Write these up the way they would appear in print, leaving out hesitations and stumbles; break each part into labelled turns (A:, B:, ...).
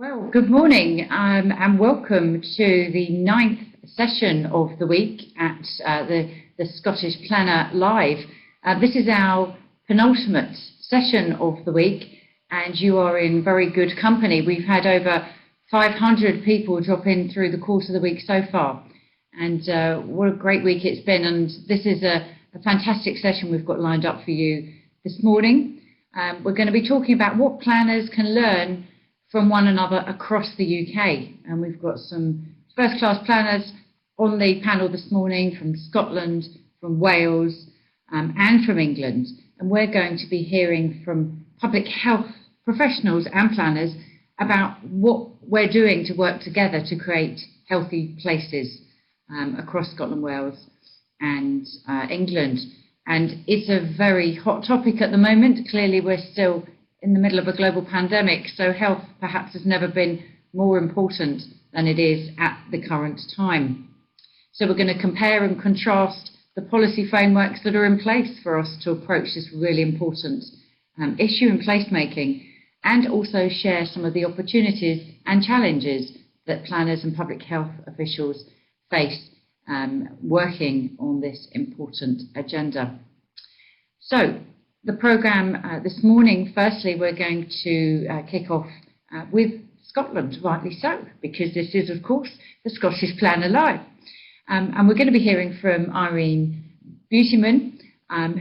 A: Well, good morning and welcome to the ninth session of the week at the Scottish Planner Live. This is our penultimate session of the week and you are in very good company. We've had over 500 people drop in through the course of the week so far, and what a great week it's been, and this is a fantastic session we've got lined up for you this morning. We're going to be talking about what planners can learn from one another across the UK, and we've got some first-class planners on the panel this morning from Scotland, from Wales and from England, and we're going to be hearing from public health professionals and planners about what we're doing to work together to create healthy places across Scotland, Wales and England. And it's a very hot topic at the moment. Clearly we're still in the middle of a global pandemic, so health perhaps has never been more important than it is at the current time. So we're going to compare and contrast the policy frameworks that are in place for us to approach this really important issue in placemaking, and also share some of the opportunities and challenges that planners and public health officials face working on this important agenda. So the programme this morning, firstly, we're going to kick off with Scotland, rightly so, because this is, of course, the Scottish Planner Live. And we're going to be hearing from Irene Beautyman,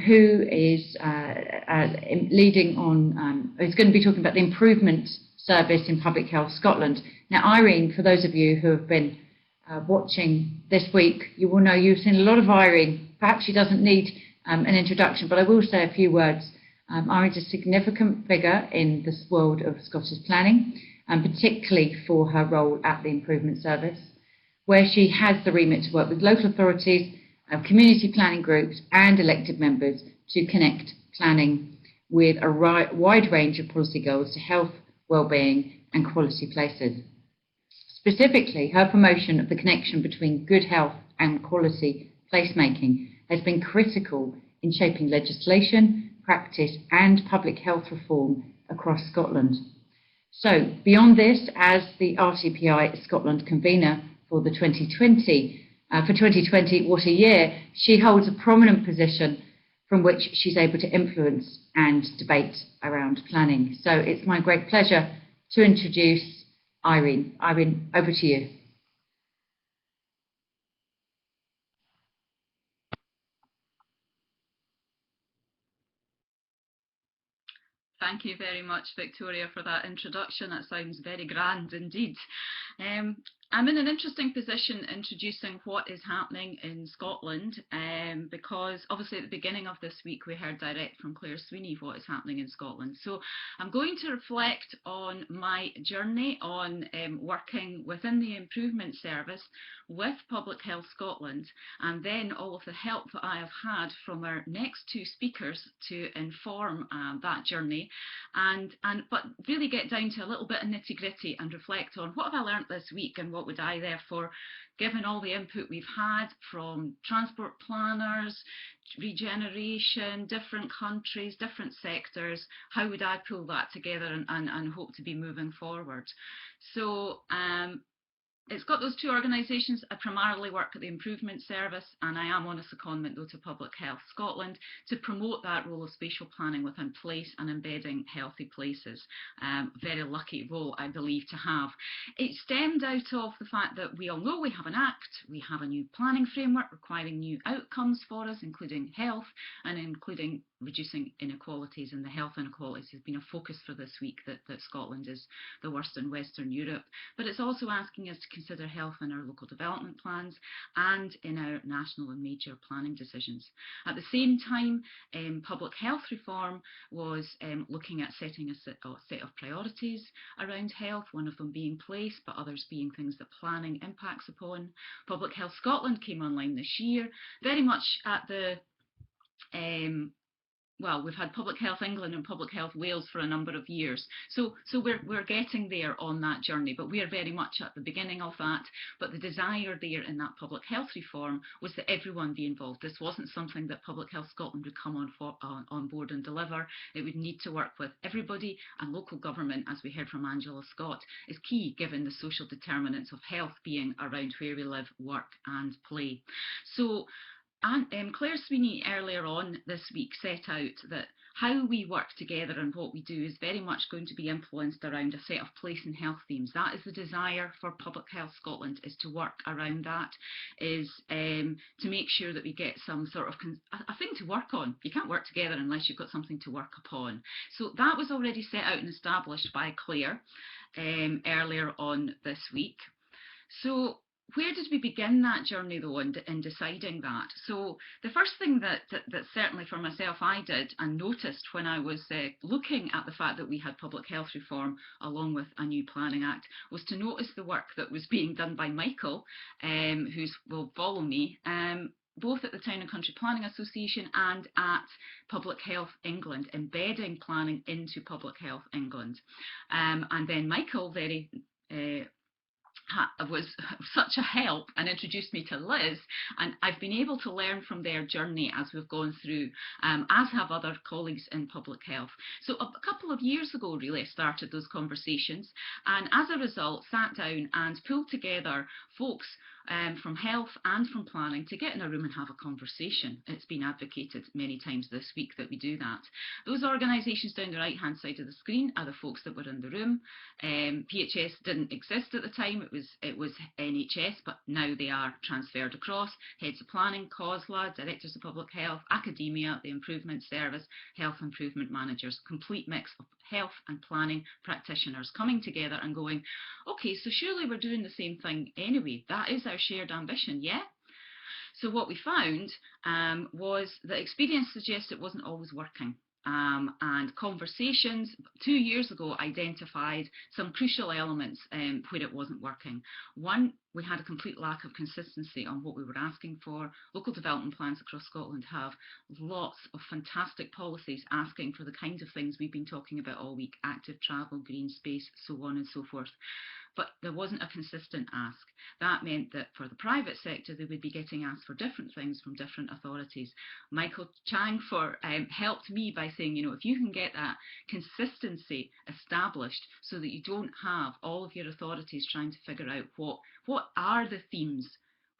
A: who is leading on, is going to be talking about the improvement service in Public Health Scotland. Now, Irene, for those of you who have been watching this week, you will know you've seen a lot of Irene. Perhaps she doesn't need an introduction, but I will say a few words. Irene's a significant figure in this world of Scottish planning, and particularly for her role at the Improvement Service, where she has the remit to work with local authorities, community planning groups and elected members to connect planning with a wide range of policy goals to health, well-being and quality places. Specifically, her promotion of the connection between good health and quality placemaking has been critical in shaping legislation, practice and public health reform across Scotland. So, beyond this, as the RTPI Scotland convener for the 2020, what a year, she holds a prominent position from which she's able to influence and debate around planning. So it's my great pleasure to introduce Irene. Irene, over to you.
B: Thank you very much, Victoria, for that introduction. That sounds very grand indeed. I'm in an interesting position introducing what is happening in Scotland, because obviously at the beginning of this week we heard direct from Claire Sweeney what is happening in Scotland. So I'm going to reflect on my journey on working within the Improvement Service with Public Health Scotland, and then all of the help that I have had from our next two speakers to inform that journey, but really get down to a little bit of nitty-gritty and reflect on what have I learnt this week, and what would I therefore, given all the input we've had from transport planners, regeneration, different countries, different sectors, how would I pull that together and hope to be moving forward? So it's got those two organisations. I primarily work at the Improvement Service, and I am on a secondment though to Public Health Scotland to promote that role of spatial planning within place and embedding healthy places. Very lucky role, I believe, to have. It stemmed out of the fact that we all know we have an Act, we have a new planning framework requiring new outcomes for us, including health and including reducing inequalities, and the health inequalities has been a focus for this week, that Scotland is the worst in Western Europe. But it's also asking us to consider health in our local development plans and in our national and major planning decisions. At the same time, public health reform was looking at setting a set of priorities around health, one of them being place, but others being things that planning impacts upon. Public Health Scotland came online this year, very much at the well, we've had Public Health England and Public Health Wales for a number of years. So we're getting there on that journey, but we are very much at the beginning of that. But the desire there in that public health reform was that everyone be involved. This wasn't something that Public Health Scotland would come on board and deliver. It would need to work with everybody, and local government, as we heard from Angela Scott, is key given the social determinants of health being around where we live, work and play. So and Claire Sweeney earlier on this week set out that how we work together and what we do is very much going to be influenced around a set of place and health themes. That is the desire for Public Health Scotland, is to work around that, is to make sure that we get some sort of a thing to work on. You can't work together unless you've got something to work upon. So that was already set out and established by Claire earlier on this week. So where did we begin that journey though in deciding that? So the first thing that certainly for myself I did and noticed when I was looking at the fact that we had public health reform along with a new planning act was to notice the work that was being done by Michael, who will follow me, both at the Town and Country Planning Association and at Public Health England, embedding planning into Public Health England. And then Michael was such a help and introduced me to Liz, and I've been able to learn from their journey as we've gone through, as have other colleagues in public health. So a couple of years ago really I started those conversations, and as a result sat down and pulled together folks from health and from planning to get in a room and have a conversation. It's been advocated many times this week that we do that. Those organisations down the right hand side of the screen are the folks that were in the room. PHS didn't exist at the time, it was NHS, but now they are transferred across. Heads of planning, COSLA, directors of public health, academia, the improvement service, health improvement managers, complete mix of health and planning practitioners coming together and going, okay, so surely we're doing the same thing anyway. That is our shared ambition, yeah? So what we found was that experience suggests it wasn't always working. And conversations 2 years ago identified some crucial elements where it wasn't working. One, we had a complete lack of consistency on what we were asking for. Local development plans across Scotland have lots of fantastic policies asking for the kinds of things we've been talking about all week: active travel, green space, so on and so forth. But there wasn't a consistent ask. That meant that for the private sector, they would be getting asked for different things from different authorities. Michael Chang helped me by saying, you know, if you can get that consistency established so that you don't have all of your authorities trying to figure out what are the themes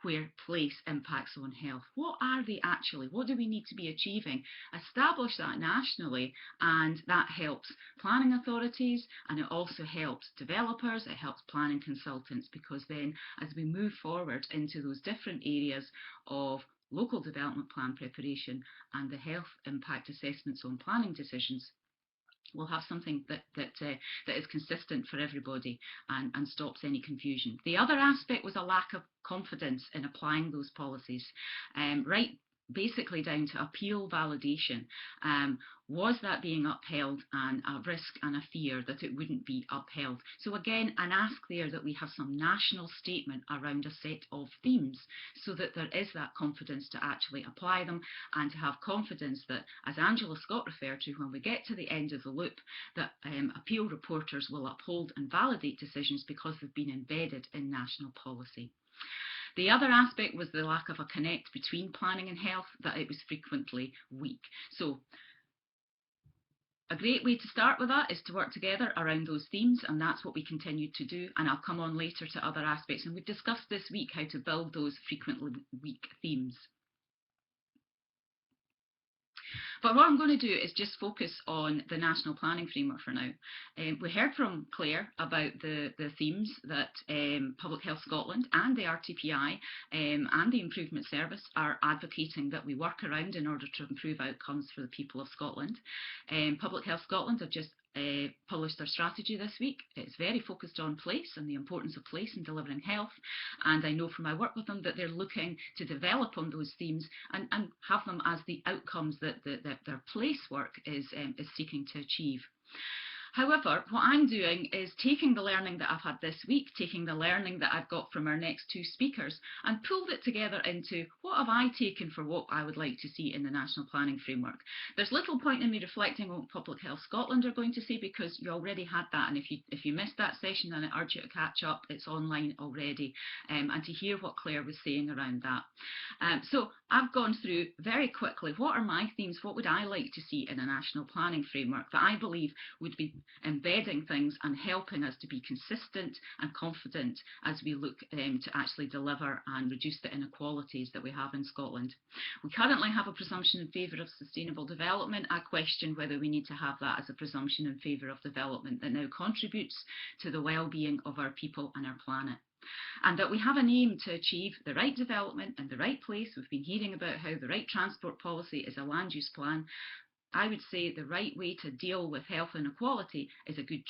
B: where place impacts on health. What are they actually? What do we need to be achieving? Establish that nationally, and that helps planning authorities, and it also helps developers, it helps planning consultants, because then as we move forward into those different areas of local development plan preparation and the health impact assessments on planning decisions, we'll have something that is consistent for everybody and stops any confusion. The other aspect was a lack of confidence in applying those policies, right basically down to appeal validation. Was that being upheld, and a risk and a fear that it wouldn't be upheld? So again, an ask there that we have some national statement around a set of themes so that there is that confidence to actually apply them, and to have confidence that, as Angela Scott referred to, when we get to the end of the loop, that appeal reporters will uphold and validate decisions because they've been embedded in national policy. The other aspect was the lack of a connect between planning and health, that it was frequently weak. So a great way to start with that is to work together around those themes, and that's what we continue to do, and I'll come on later to other aspects, and we've discussed this week how to build those frequently weak themes. But what I'm going to do is just focus on the National Planning Framework for now. We heard from Claire about the themes that Public Health Scotland and the RTPI and the Improvement Service are advocating that we work around in order to improve outcomes for the people of Scotland. Public Health Scotland have just published their strategy this week. It's very focused on place and the importance of place in delivering health, and I know from my work with them that they're looking to develop on those themes and have them as the outcomes that their place work is seeking to achieve. However, what I'm doing is taking the learning that I've had this week, taking the learning that I've got from our next two speakers, and pulled it together into what have I taken for what I would like to see in the National Planning Framework. There's little point in me reflecting on what Public Health Scotland are going to say, because you already had that, and if you missed that session, then I urge you to catch up. It's online already, and to hear what Claire was saying around that. So I've gone through very quickly what are my themes, what would I like to see in a National Planning Framework that I believe would be embedding things and helping us to be consistent and confident as we look to actually deliver and reduce the inequalities that we have in Scotland. We currently have a presumption in favour of sustainable development. I question whether we need to have that as a presumption in favour of development that now contributes to the well-being of our people and our planet. And that we have an aim to achieve the right development in the right place. We've been hearing about how the right transport policy is a land use plan. I would say the right way to deal with health inequality is a good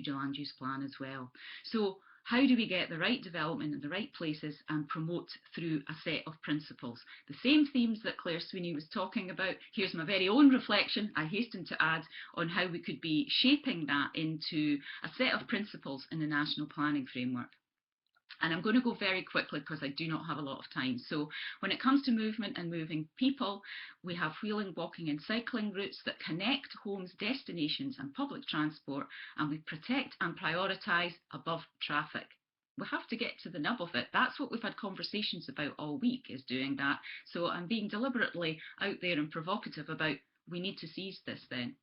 B: land use plan as well. So how do we get the right development in the right places and promote through a set of principles? The same themes that Claire Sweeney was talking about. Here's my very own reflection, I hasten to add, on how we could be shaping that into a set of principles in the National Planning Framework. And I'm going to go very quickly because I do not have a lot of time. So when it comes to movement and moving people, we have wheeling, walking and cycling routes that connect homes, destinations and public transport, and we protect and prioritise above traffic. We have to get to the nub of it. That's what we've had conversations about all week, is doing that. So I'm being deliberately out there and provocative about we need to seize this then.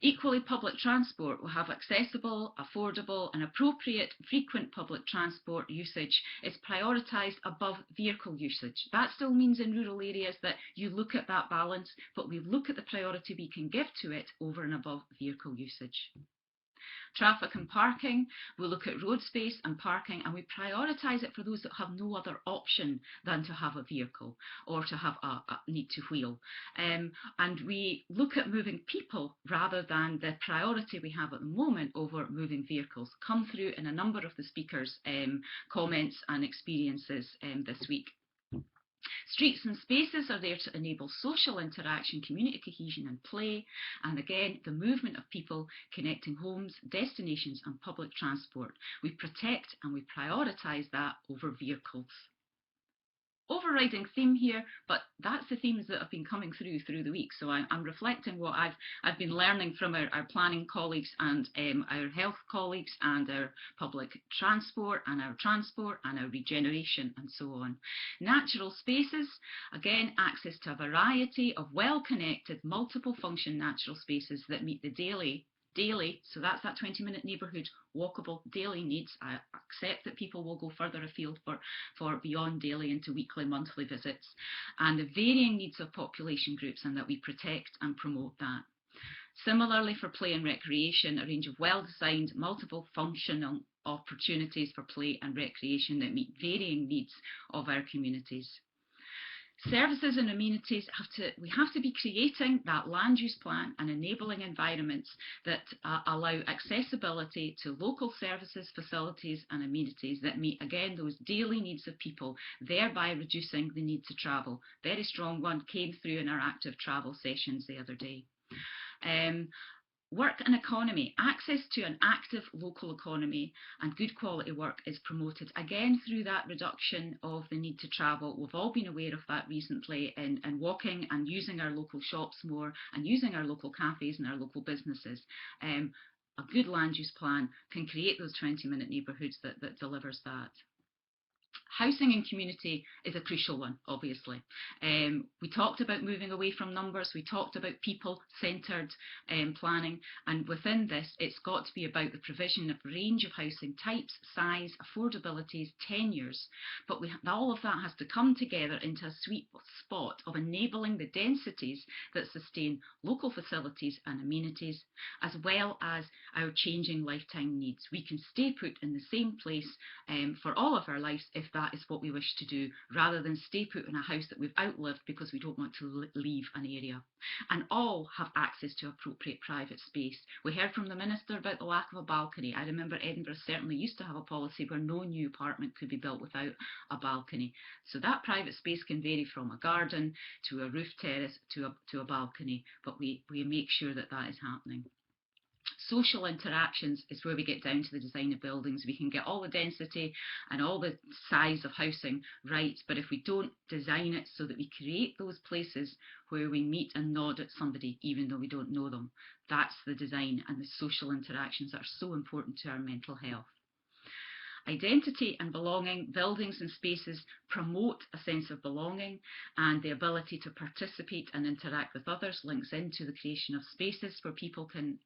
B: Equally, public transport will have accessible, affordable and appropriate frequent public transport usage is prioritised above vehicle usage. That still means in rural areas that you look at that balance, but we look at the priority we can give to it over and above vehicle usage. Traffic and parking, we look at road space and parking and we prioritise it for those that have no other option than to have a vehicle or to have a need to wheel. And we look at moving people rather than the priority we have at the moment over moving vehicles. Come through in a number of the speakers' comments and experiences this week. Streets and spaces are there to enable social interaction, community cohesion and play, and again the movement of people connecting homes, destinations and public transport. We protect and we prioritise that over vehicles. Overriding theme here, but that's the themes that have been coming through the week. So I'm reflecting what I've been learning from our planning colleagues and our health colleagues and our public transport and our regeneration and so on. Natural spaces, again, access to a variety of well-connected, multiple function natural spaces that meet the daily, so that's that 20-minute neighbourhood, walkable daily needs. I accept that people will go further afield for beyond daily into weekly, monthly visits, and the varying needs of population groups, and that we protect and promote that. Similarly, for play and recreation, a range of well-designed, multiple functional opportunities for play and recreation that meet varying needs of our communities. Services and amenities we have to be creating that land use plan and enabling environments that allow accessibility to local services, facilities and amenities that meet, again, those daily needs of people, thereby reducing the need to travel. Very strong one came through in our active travel sessions the other day. Work and economy, access to an active local economy and good quality work is promoted, again through that reduction of the need to travel. We've all been aware of that recently in walking and using our local shops more and using our local cafes and our local businesses. A good land use plan can create those 20-minute neighbourhoods that delivers that. Housing and community is a crucial one, obviously. We talked about moving away from numbers, we talked about people-centred planning, and within this it's got to be about the provision of a range of housing types, size, affordabilities, tenures, but all of that has to come together into a sweet spot of enabling the densities that sustain local facilities and amenities, as well as our changing lifetime needs. We can stay put in the same place for all of our lives if that is what we wish to do, rather than stay put in a house that we've outlived because we don't want to leave an area. And all have access to appropriate private space. We heard from the Minister about the lack of a balcony. I remember Edinburgh certainly used to have a policy where no new apartment could be built without a balcony. So that private space can vary from a garden to a roof terrace to a balcony, but we make sure that that is happening. Social interactions is where we get down to the design of buildings. We can get all the density and all the size of housing right, but if we don't design it so that we create those places where we meet and nod at somebody even though we don't know them, that's the design and the social interactions that are so important to our mental health. Identity and belonging, buildings and spaces promote a sense of belonging, and the ability to participate and interact with others links into the creation of spaces where people can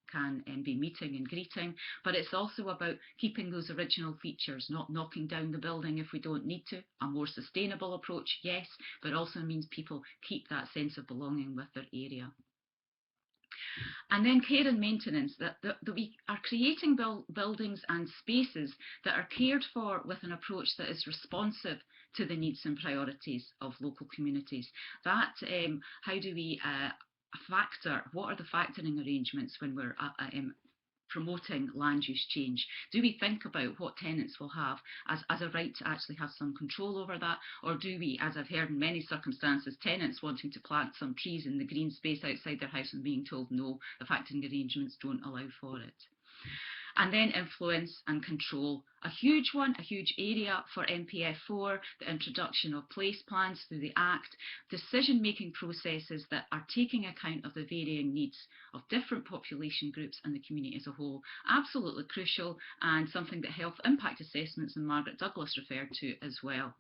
B: be meeting and greeting. But it's also about keeping those original features, not knocking down the building if we don't need to. A more sustainable approach, yes, but also means people keep that sense of belonging with their area. And then care and maintenance, that we are creating buildings and spaces that are cared for with an approach that is responsive to the needs and priorities of local communities. That, how do we factor, what are the factoring arrangements when we're promoting land use change? Do we think about what tenants will have as a right to actually have some control over that? Or do we, as I've heard in many circumstances, tenants wanting to plant some trees in the green space outside their house and being told no, the factoring arrangements don't allow for it? And then influence and control, a huge one, a huge area for MPF4, the introduction of place plans through the Act, decision-making processes that are taking account of the varying needs of different population groups and the community as a whole. Absolutely crucial, and something that health impact assessments and Margaret Douglas referred to as well.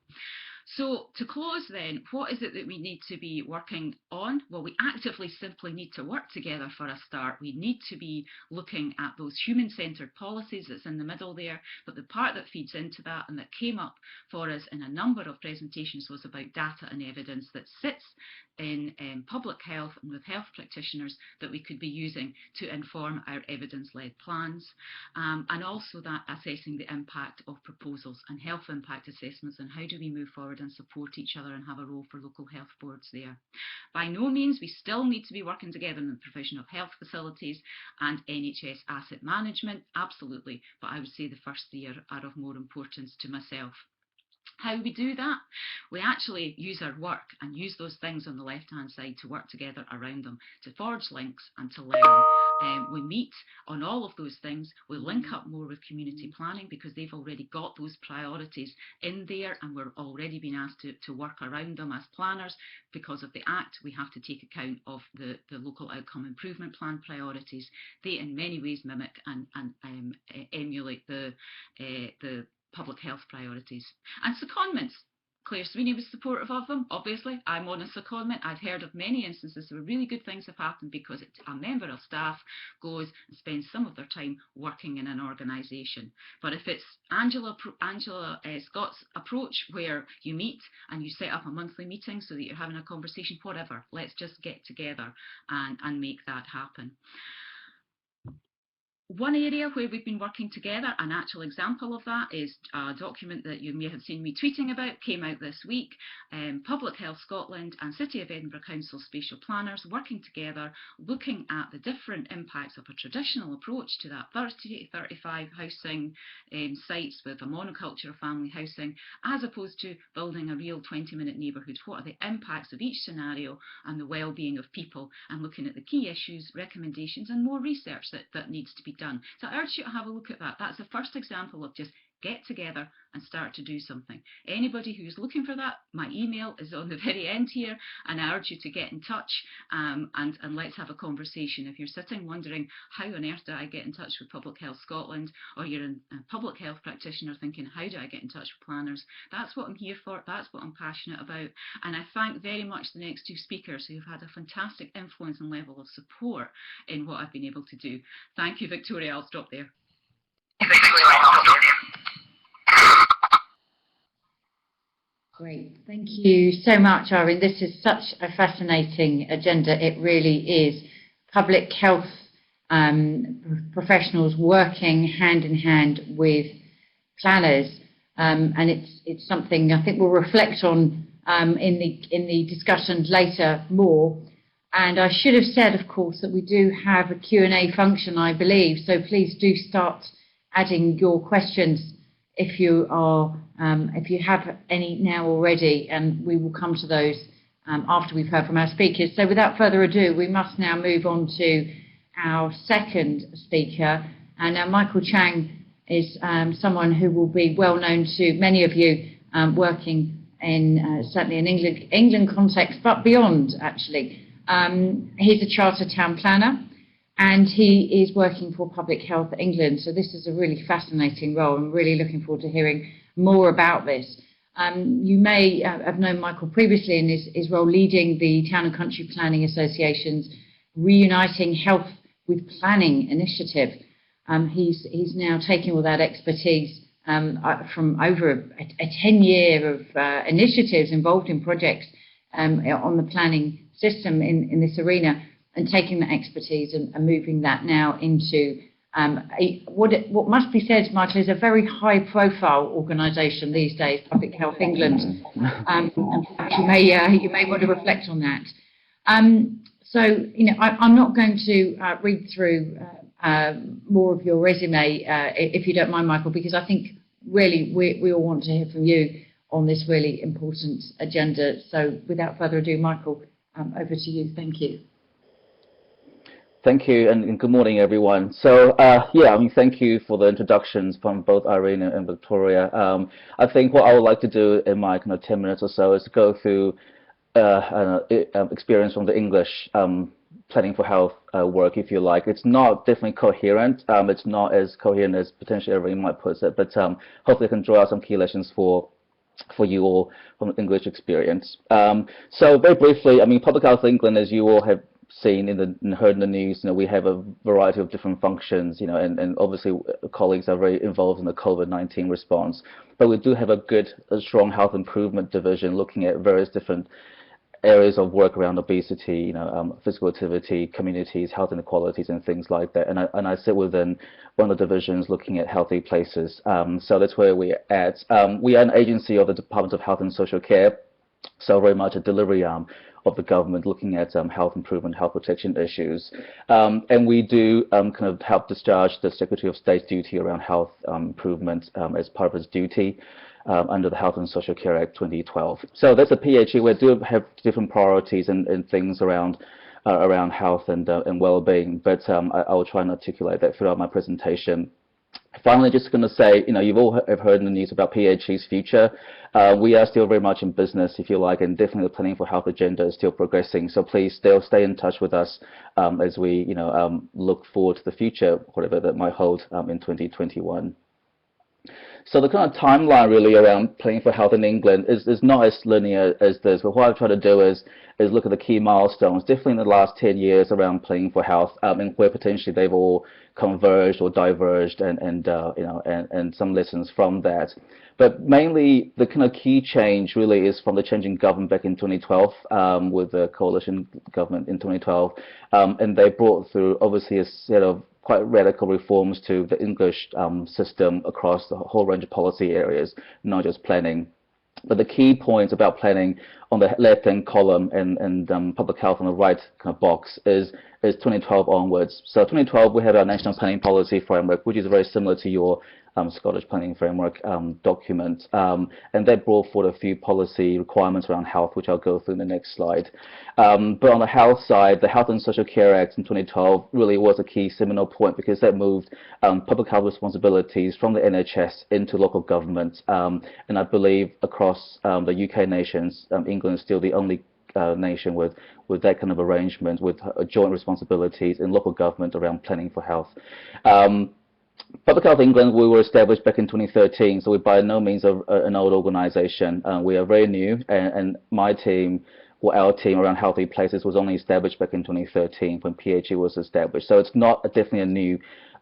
B: So to close then, what is it that we need to be working on? Well, we actively simply need to work together for a start. We need to be looking at those human-centred policies that's in the middle there, but the part that feeds into that and that came up for us in a number of presentations was about data and evidence that sits in public health and with health practitioners that we could be using to inform our evidence-led plans, and also that assessing the impact of proposals and health impact assessments and how do we move forward and support each other and have a role for local health boards there. By no means, we still need to be working together in the provision of health facilities and NHS asset management, absolutely, but I would say the first three are of more importance to myself. How we do that? We actually use our work and use those things on the left-hand side to work together around them, to forge links and to learn. We meet on all of those things. We link up more with community planning because they've already got those priorities in there and we're already being asked to work around them as planners. Because of the Act, we have to take account of the local outcome improvement plan priorities. They in many ways mimic and emulate the public health priorities. And secondments, Claire Sweeney was supportive of them, obviously. I'm on a secondment. I've heard of many instances where really good things have happened because a member of staff goes and spends some of their time working in an organisation. But if it's Angela Scott's approach where you meet and you set up a monthly meeting so that you're having a conversation, whatever, let's just get together and make that happen. One area where we've been working together, an actual example of that, is a document that you may have seen me tweeting about, came out this week. Public Health Scotland and City of Edinburgh Council spatial planners working together, looking at the different impacts of a traditional approach to that 30-35 housing sites with a monoculture family housing, as opposed to building a real 20-minute neighbourhood. What are the impacts of each scenario and the well-being of people, and looking at the key issues, recommendations and more research that needs to be done. So I urge you to have a look at that. That's the first example of just get together and start to do something. Anybody who's looking for that, my email is on the very end here, and I urge you to get in touch and let's have a conversation. If you're sitting wondering how on earth do I get in touch with Public Health Scotland, or you're a public health practitioner thinking how do I get in touch with planners, that's what I'm here for, that's what I'm passionate about. And I thank very much the next two speakers who've had a fantastic influence and level of support in what I've been able to do. Thank you, Victoria. I'll stop there.
A: Great, thank you so much, Irene. This is such a fascinating agenda. It really is. Public health professionals working hand in hand with planners, and it's something I think we'll reflect on in the discussions later more. And I should have said, of course, that we do have a Q&A function, I believe. So please do start adding your questions if you have any now already, and we will come to those after we've heard from our speakers. So without further ado, we must now move on to our second speaker. And Michael Chang is someone who will be well known to many of you, working in certainly in England context, but beyond actually. He's a chartered town planner, and he is working for Public Health England. So this is a really fascinating role. I'm really looking forward to hearing more about this. You may have known Michael previously in his role leading the Town and Country Planning Association's Reuniting Health with Planning initiative. He's now taking all that expertise from over a 10-year of initiatives involved in projects on the planning system in this arena, and taking that expertise and moving that now into what must be said, Michael, is a very high-profile organisation these days, Public Health England. And perhaps you may want to reflect on that. So, I'm not going to read through more of your resume, if you don't mind, Michael, because I think really we all want to hear from you on this really important agenda. So, without further ado, Michael, over to you. Thank you.
C: Thank you, and good morning, everyone. So, thank you for the introductions from both Irene and Victoria. I think what I would like to do in my kind of 10 minutes or so is to go through experience from the English planning for health work, if you like. It's not definitely coherent. It's not as coherent as potentially Irene might put it, but hopefully I can draw out some key lessons for you all from the English experience. So very briefly, Public Health England, as you all have seen and heard in the news, we have a variety of different functions, and obviously colleagues are very involved in the COVID-19 response. But we do have a strong health improvement division looking at various different areas of work around obesity, physical activity, communities, health inequalities, and things like that. And I sit within one of the divisions looking at healthy places. So that's where we're at. We are an agency of the Department of Health and Social Care, so very much a delivery arm of the government looking at health improvement, health protection issues. And we do kind of help discharge the Secretary of State's duty around health improvement as part of his duty under the Health and Social Care Act 2012. So that's a PHE. We do have different priorities and things around health and well-being, but I will try and articulate that throughout my presentation. Finally, just going to say, you've all have heard in the news about PHE's future. We are still very much in business, if you like, and definitely the planning for health agenda is still progressing. So please still stay in touch with us as we, look forward to the future, whatever that might hold in 2021. So the kind of timeline really around planning for health in England is not as linear as this, but what I've tried to do is look at the key milestones, definitely in the last 10 years around planning for health, and where potentially they've all converged or diverged, and some lessons from that. But mainly the kind of key change really is from the change in government back in 2012, with the coalition government in 2012, and they brought through obviously a set of quite radical reforms to the English system across the whole range of policy areas, not just planning. But the key points about planning on the left-hand column and public health on the right kind of box is 2012 onwards. So 2012 we had our National Planning Policy Framework, which is very similar to your Scottish Planning Framework document, and that brought forward a few policy requirements around health, which I'll go through in the next slide. But on the health side, the Health and Social Care Act in 2012 really was a key seminal point, because that moved public health responsibilities from the NHS into local government, and I believe across the UK nations, England is still the only nation with that kind of arrangement, with joint responsibilities in local government around planning for health. Public Health England, we were established back in 2013, so we're by no means an old organisation. We are very new, and my team, or our team around Healthy Places, was only established back in 2013 when PHE was established. So it's not definitely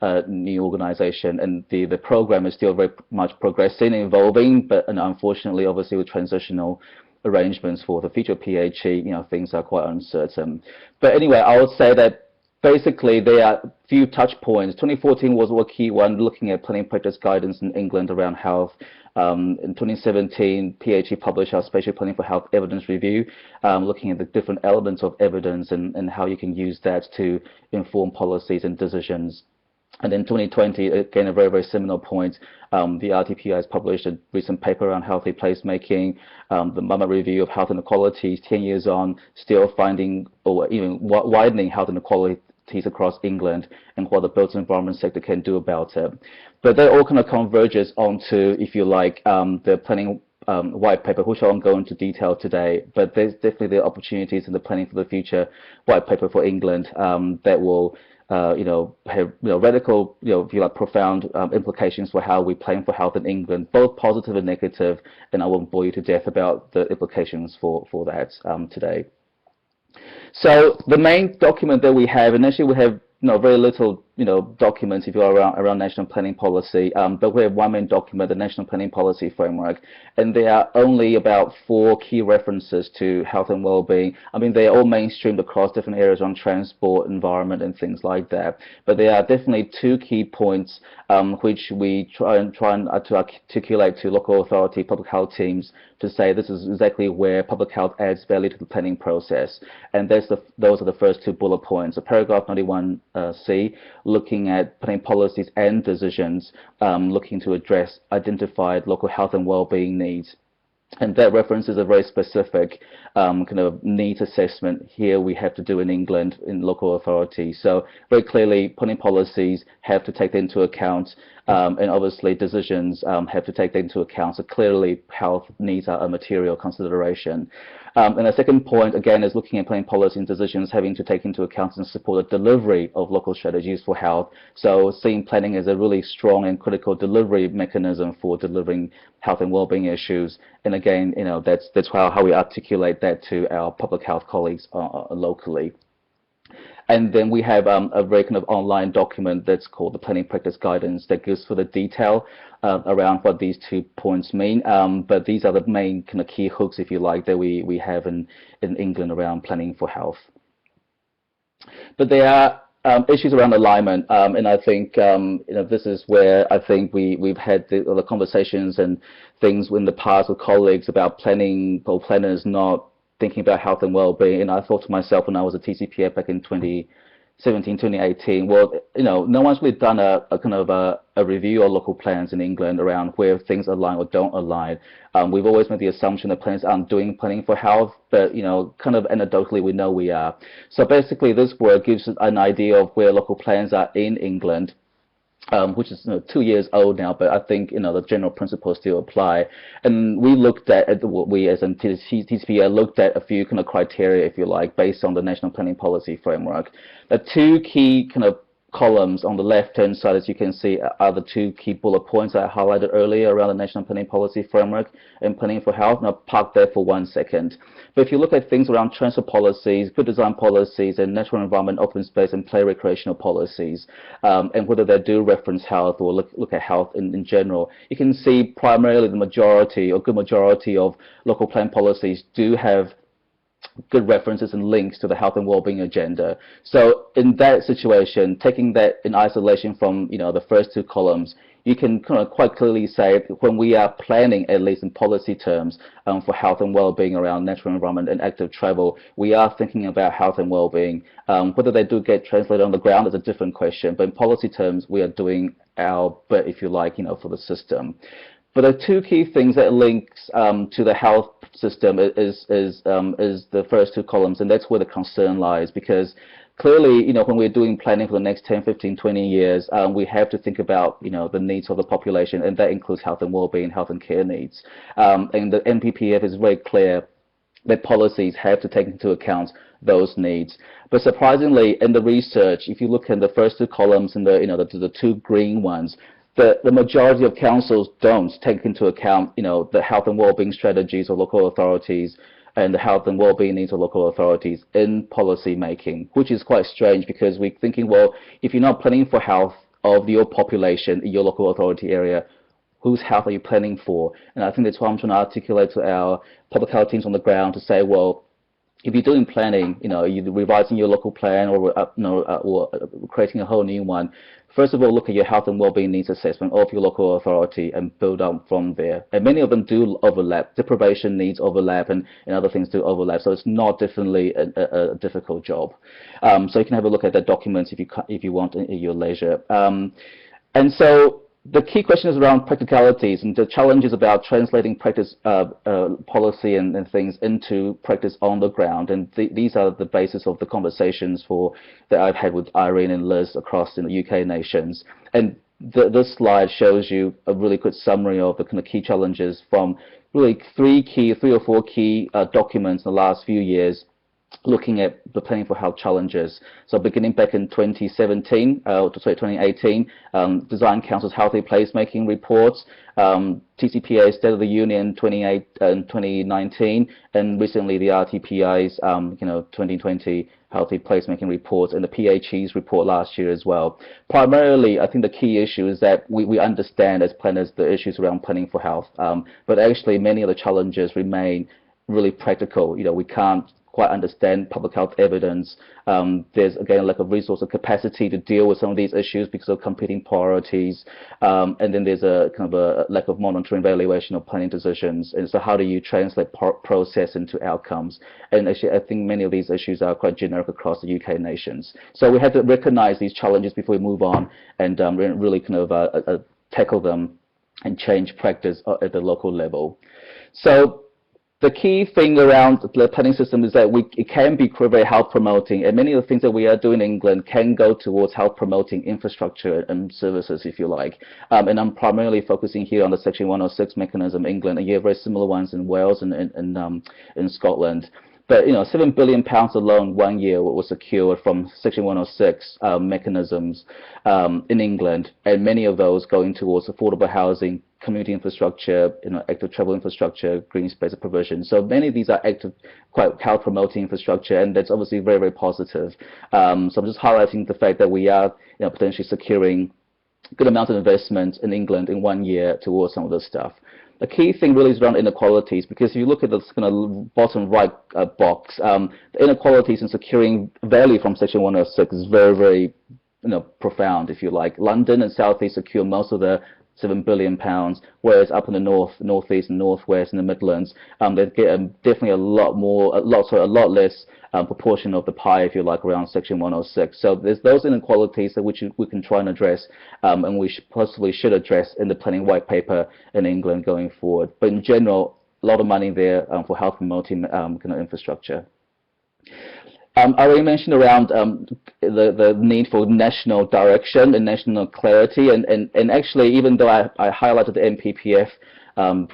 C: a new organisation, and the programme is still very much progressing and evolving, but unfortunately, obviously, with transitional arrangements for the future PHE, things are quite uncertain. But anyway, I would say that basically, there are a few touch points. 2014 was a key one, looking at planning practice guidance in England around health. In 2017, PHE published our Spatial Planning for Health Evidence Review, looking at the different elements of evidence and how you can use that to inform policies and decisions. And in 2020, again, a very, very seminal point, the RTPI has published a recent paper around healthy placemaking, the MAMA review of health inequalities 10 years on, still finding or even widening health inequalities entities across England and what the built environment sector can do about it. But that all kind of converges onto, if you like, the planning white paper, which I won't go into detail today, but there's definitely the opportunities in the Planning for the Future white paper for England that will have radical, if you like, profound implications for how we plan for health in England, both positive and negative, and I won't bore you to death about the implications for that today. So the main document that we have, and actually we have very little documents if you're around national planning policy, but we have one main document, the National Planning Policy Framework, and there are only about 4 key references to health and well-being. I mean, they're all mainstreamed across different areas on transport, environment, and things like that. But there are definitely 2 key points which we try and to articulate to local authority, public health teams to say this is exactly where public health adds value to the planning process. And those are the first 2 bullet points. So paragraph 91C, looking at planning policies and decisions, looking to address identified local health and well-being needs. And that references a very specific kind of needs assessment here we have to do in England in local authority. So very clearly, planning policies have to take that into account, and obviously decisions have to take that into account. So clearly, health needs are a material consideration. And the second point, again, is looking at planning policy and decisions having to take into account and support the delivery of local strategies for health. So seeing planning as a really strong and critical delivery mechanism for delivering health and well-being issues. And again, that's how we articulate that to our public health colleagues locally. And then we have a very kind of online document that's called the Planning Practice Guidance that gives further detail around what these 2 points mean. But these are the main kind of key hooks, if you like, that we have in England around planning for health. But there are issues around alignment, and I think this is where I think we've had the conversations and things in the past with colleagues about planning or planners not thinking about health and well-being. And I thought to myself when I was a TCPF back in 2017, 2018, well, no one's really done a kind of a review of local plans in England around where things align or don't align. We've always made the assumption that planners aren't doing planning for health, but kind of anecdotally we know we are. So basically this work gives an idea of where local plans are in England, which is 2 years old now, but I think the general principles still apply. And we looked at we as in TCPI looked at a few kind of criteria, if you like, based on the National Planning Policy Framework. The 2 key kind of columns on the left-hand side, as you can see, are the 2 key bullet points I highlighted earlier around the National Planning Policy Framework and planning for health. And I'll park there for 1 second. But if you look at things around transport policies, good design policies, and natural environment, open space, and play recreational policies, and whether they do reference health or look at health in general, you can see primarily the majority or good majority of local plan policies do have good references and links to the health and well-being agenda. So in that situation, taking that in isolation from the first 2 columns, you can kind of quite clearly say when we are planning, at least in policy terms, for health and well-being around natural environment and active travel, we are thinking about health and well-being. Whether they do get translated on the ground is a different question, but in policy terms, we are doing our bit, if you like, for the system. But the 2 key things that links to the health system is the first 2 columns, and that's where the concern lies, because clearly, when we're doing planning for the next 10, 15, 20 years, we have to think about, the needs of the population, and that includes health and well-being, health and care needs. And the NPPF is very clear that policies have to take into account those needs. But surprisingly, in the research, if you look at the first 2 columns and the 2 green ones, the majority of councils don't take into account, the health and well-being strategies of local authorities and the health and well-being needs of local authorities in policy making, which is quite strange because we're thinking, well, if you're not planning for health of your population in your local authority area, whose health are you planning for? And I think that's what I'm trying to articulate to our public health teams on the ground to say, well, if you're doing planning, you're revising your local plan or creating a whole new one, first of all, look at your health and well-being needs assessment of your local authority and build up from there. And many of them do overlap. Deprivation needs overlap and other things do overlap. So it's not definitely a difficult job. So you can have a look at the documents if you want at your leisure. And so the key question is around practicalities and the challenges about translating practice policy and things into practice on the ground. And these are the basis of the conversations that I've had with Irene and Liz across in the UK nations. And this slide shows you a really good summary of the kind of key challenges from really three or four key documents in the last few years, looking at the planning for health challenges. So beginning back in 2018, Design Council's Healthy Placemaking reports, TCPA State of the Union 2019, and recently the RTPI's 2020 Healthy Placemaking reports, and the PHE's report last year as well. Primarily, I think the key issue is that we understand as planners the issues around planning for health, but actually many of the challenges remain really practical. We can't quite understand public health evidence. There's again lack of resource or capacity to deal with some of these issues because of competing priorities, and then there's a kind of a lack of monitoring, evaluation of planning decisions. And so how do you translate process into outcomes? And actually I think many of these issues are quite generic across the UK nations. So we have to recognize these challenges before we move on and really kind of tackle them and change practice at the local level. So the key thing around the planning system is that it can be very health promoting, and many of the things that we are doing in England can go towards health promoting infrastructure and services, if you like. And I'm primarily focusing here on the Section 106 mechanism in England, and you have very similar ones in Wales and in Scotland. But £7 billion alone 1 year was secured from Section 106 mechanisms in England, and many of those going towards affordable housing, community infrastructure, active travel infrastructure, green space provision. So many of these are active, quite health promoting infrastructure, and that's obviously very, very positive. So I'm just highlighting the fact that we are potentially securing good amounts of investment in England in 1 year towards some of this stuff. The key thing really is around inequalities, because if you look at this kind of bottom right box, the inequalities in securing value from Section 106 is very, very profound, if you like. London and South East secure most of the £7 billion, whereas up in the north, northeast, and northwest, and the Midlands, they get definitely a lot less proportion of the pie, if you like, around Section 106. So there's those inequalities that we can try and address, and we possibly should address in the planning white paper in England going forward. But in general, a lot of money there for health promoting kind of infrastructure. I already mentioned around the need for national direction and national clarity, and actually, even though I highlighted the NPPF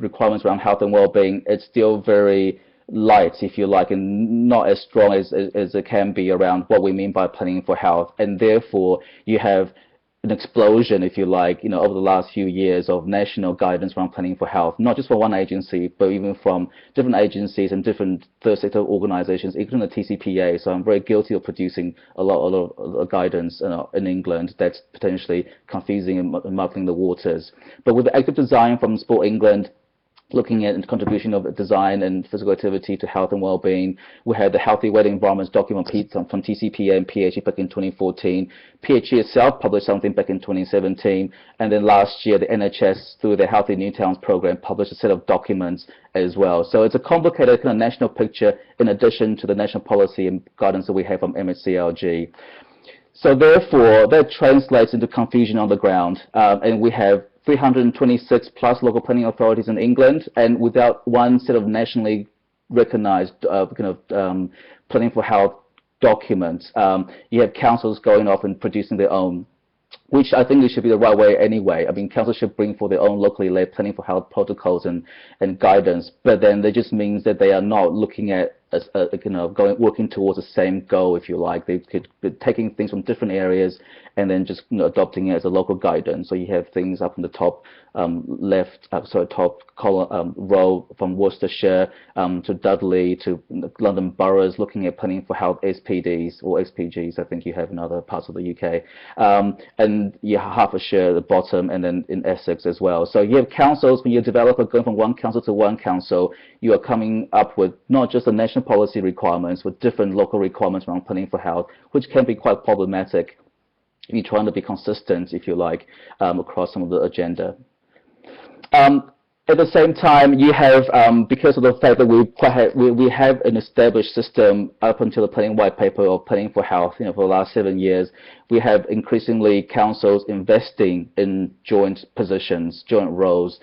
C: requirements around health and well-being, it's still very light, if you like, and not as strong as it can be around what we mean by planning for health. And therefore, you have an explosion, if you like, over the last few years of national guidance around planning for health, not just for one agency, but even from different agencies and different third sector organizations, including the TCPA. So I'm very guilty of producing a lot of guidance in England that's potentially confusing and muddling the waters. But with the active design from Sport England, looking at the contribution of design and physical activity to health and well-being, we had the Healthy Wedding Environments document from TCPA and PHE back in 2014. PHE itself published something back in 2017, and then last year the NHS, through their Healthy New Towns program, published a set of documents as well. So it's a complicated kind of national picture in addition to the national policy and guidance that we have from MHCLG. So therefore, that translates into confusion on the ground, and we have 326 plus local planning authorities in England, and without one set of nationally recognized planning for health documents. You have councils going off and producing their own, which I think it should be the right way anyway. I mean, councils should bring for their own locally led planning for health protocols and guidance, but then that just means that they are not looking at working towards the same goal, if you like. They could be taking things from different areas and then just adopting it as a local guidance. So you have things up in the top top column, row, from Worcestershire to Dudley to London boroughs, looking at planning for health SPDs or SPGs. I think you have in other parts of the UK, and you have Hertfordshire at the bottom, and then in Essex as well. So you have councils. When you're a developer going from one council to one council, you are coming up with not just the national policy requirements, with different local requirements around planning for health, which can be quite problematic if you're trying to be consistent, if you like, across some of the agenda. At the same time, you have, because of the fact that we have an established system up until the planning white paper of planning for health, for the last 7 years, we have increasingly councils investing in joint positions, joint roles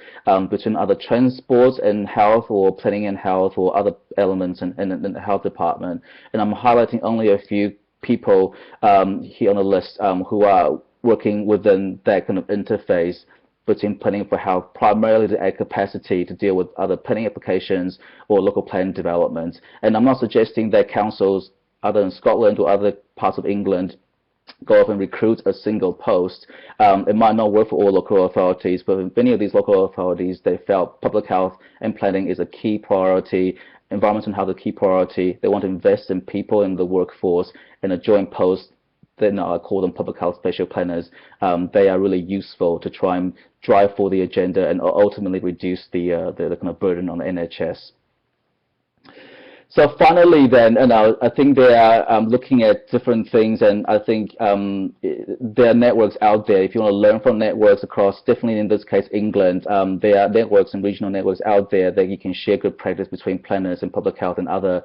C: between other transports and health, or planning and health, or other elements in the health department. And I'm highlighting only a few people here on the list who are working within that kind of interface between planning for health, primarily to add capacity to deal with other planning applications or local plan development. And I'm not suggesting that councils, either in Scotland or other parts of England, go off and recruit a single post. It might not work for all local authorities, but in many of these local authorities, they felt public health and planning is a key priority, environmental health a key priority. They want to invest in people in the workforce, and a joint post, then I call them public health spatial planners. They are really useful to try and drive for the agenda and ultimately reduce the kind of burden on the NHS. So finally then, I think they are looking at different things, and I think there are networks out there. If you want to learn from networks across, definitely in this case England, there are networks and regional networks out there that you can share good practice between planners and public health and other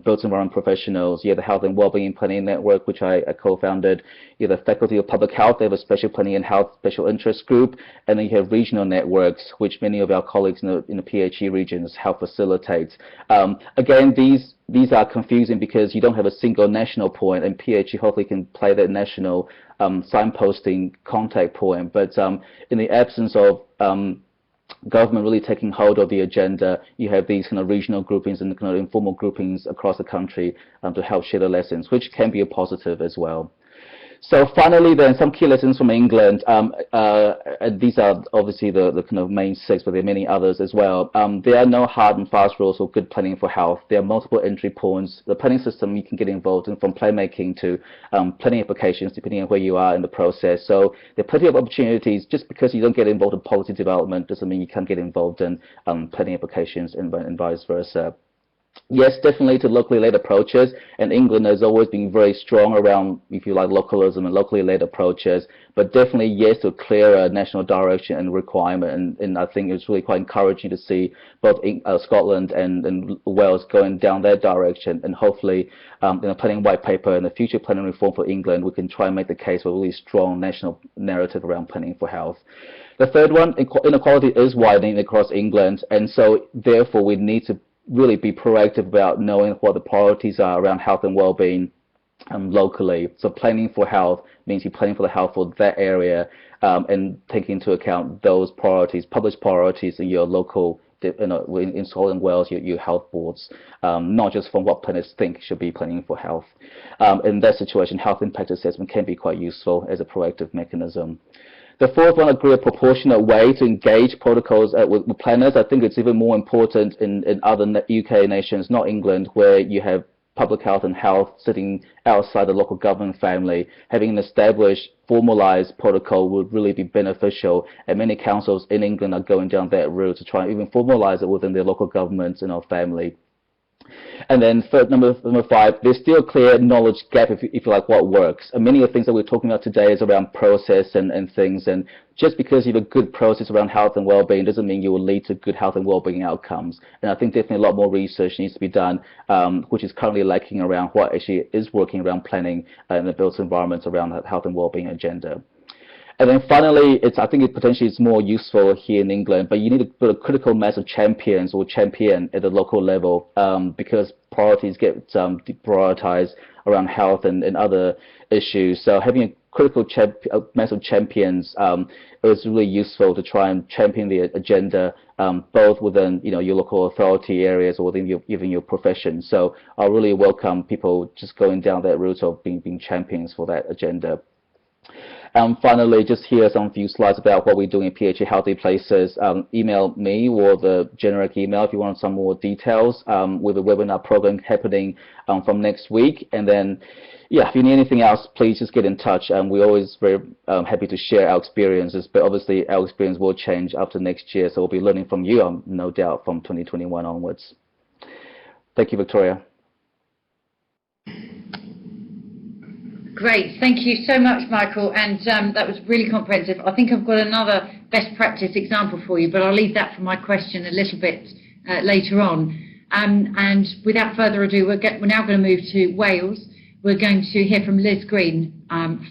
C: built environment professionals. You have the Health and Wellbeing Planning Network, which I co-founded. You have the Faculty of Public Health. They have a Special Planning and Health Special Interest Group. And then you have regional networks, which many of our colleagues in the PHE regions help facilitate. Again, these are confusing because you don't have a single national point, and PHE hopefully can play that national signposting contact point. But in the absence of government really taking hold of the agenda, you have these kind of regional groupings and kind of informal groupings across the country to help share the lessons, which can be a positive as well. So finally, then, some key lessons from England. These are obviously the kind of main 6, but there are many others as well. There are no hard and fast rules for good planning for health. There are multiple entry points. The planning system you can get involved in, from planmaking to planning applications, depending on where you are in the process. So there are plenty of opportunities. Just because you don't get involved in policy development doesn't mean you can't get involved in planning applications and vice versa. Yes, definitely to locally led approaches, and England has always been very strong around, if you like, localism and locally led approaches, but definitely yes to clearer national direction and requirement, and I think it's really quite encouraging to see both Scotland and Wales going down that direction, and hopefully in the planning white paper and the future planning reform for England, we can try and make the case for a really strong national narrative around planning for health. The third one, inequality is widening across England, and so therefore we need to really be proactive about knowing what the priorities are around health and well-being locally. So planning for health means you're planning for the health for that area and taking into account those priorities, published priorities in your local, in Scotland and Wales, your health boards, not just from what planners think should be planning for health. In that situation, health impact assessment can be quite useful as a proactive mechanism. The fourth one, agree a proportionate way to engage protocols with planners. I think it's even more important in other UK nations, not England, where you have public health and health sitting outside the local government family. Having an established, formalized protocol would really be beneficial, and many councils in England are going down that route to try and even formalize it within their local governments and our family. And then number 5, there's still a clear knowledge gap, if you like, what works. And many of the things that we're talking about today is around process and things. And just because you have a good process around health and well-being doesn't mean you will lead to good health and well-being outcomes. And I think definitely a lot more research needs to be done, which is currently lacking around what actually is working around planning in the built environments around that health and well-being agenda. And then finally, I think potentially it's more useful here in England, but you need to build a critical mass of champions or champion at the local level because priorities get deprioritized around health and other issues. So having a critical mass of champions is really useful to try and champion the agenda both within your local authority areas or within even your profession. So I really welcome people just going down that route of being champions for that agenda. Finally, just here are some few slides about what we're doing in PHE Healthy Places. Email me or the generic email if you want some more details with a webinar program happening from next week. And then, yeah, if you need anything else, please just get in touch. We're always very happy to share our experiences, but obviously our experience will change after next year, so we'll be learning from you, no doubt, from 2021 onwards. Thank you, Victoria.
A: Great, thank you so much, Michael, and that was really comprehensive. I think I've got another best practice example for you, but I'll leave that for my question a little bit later on. And without further ado, we're now going to move to Wales. We're going to hear from Liz Green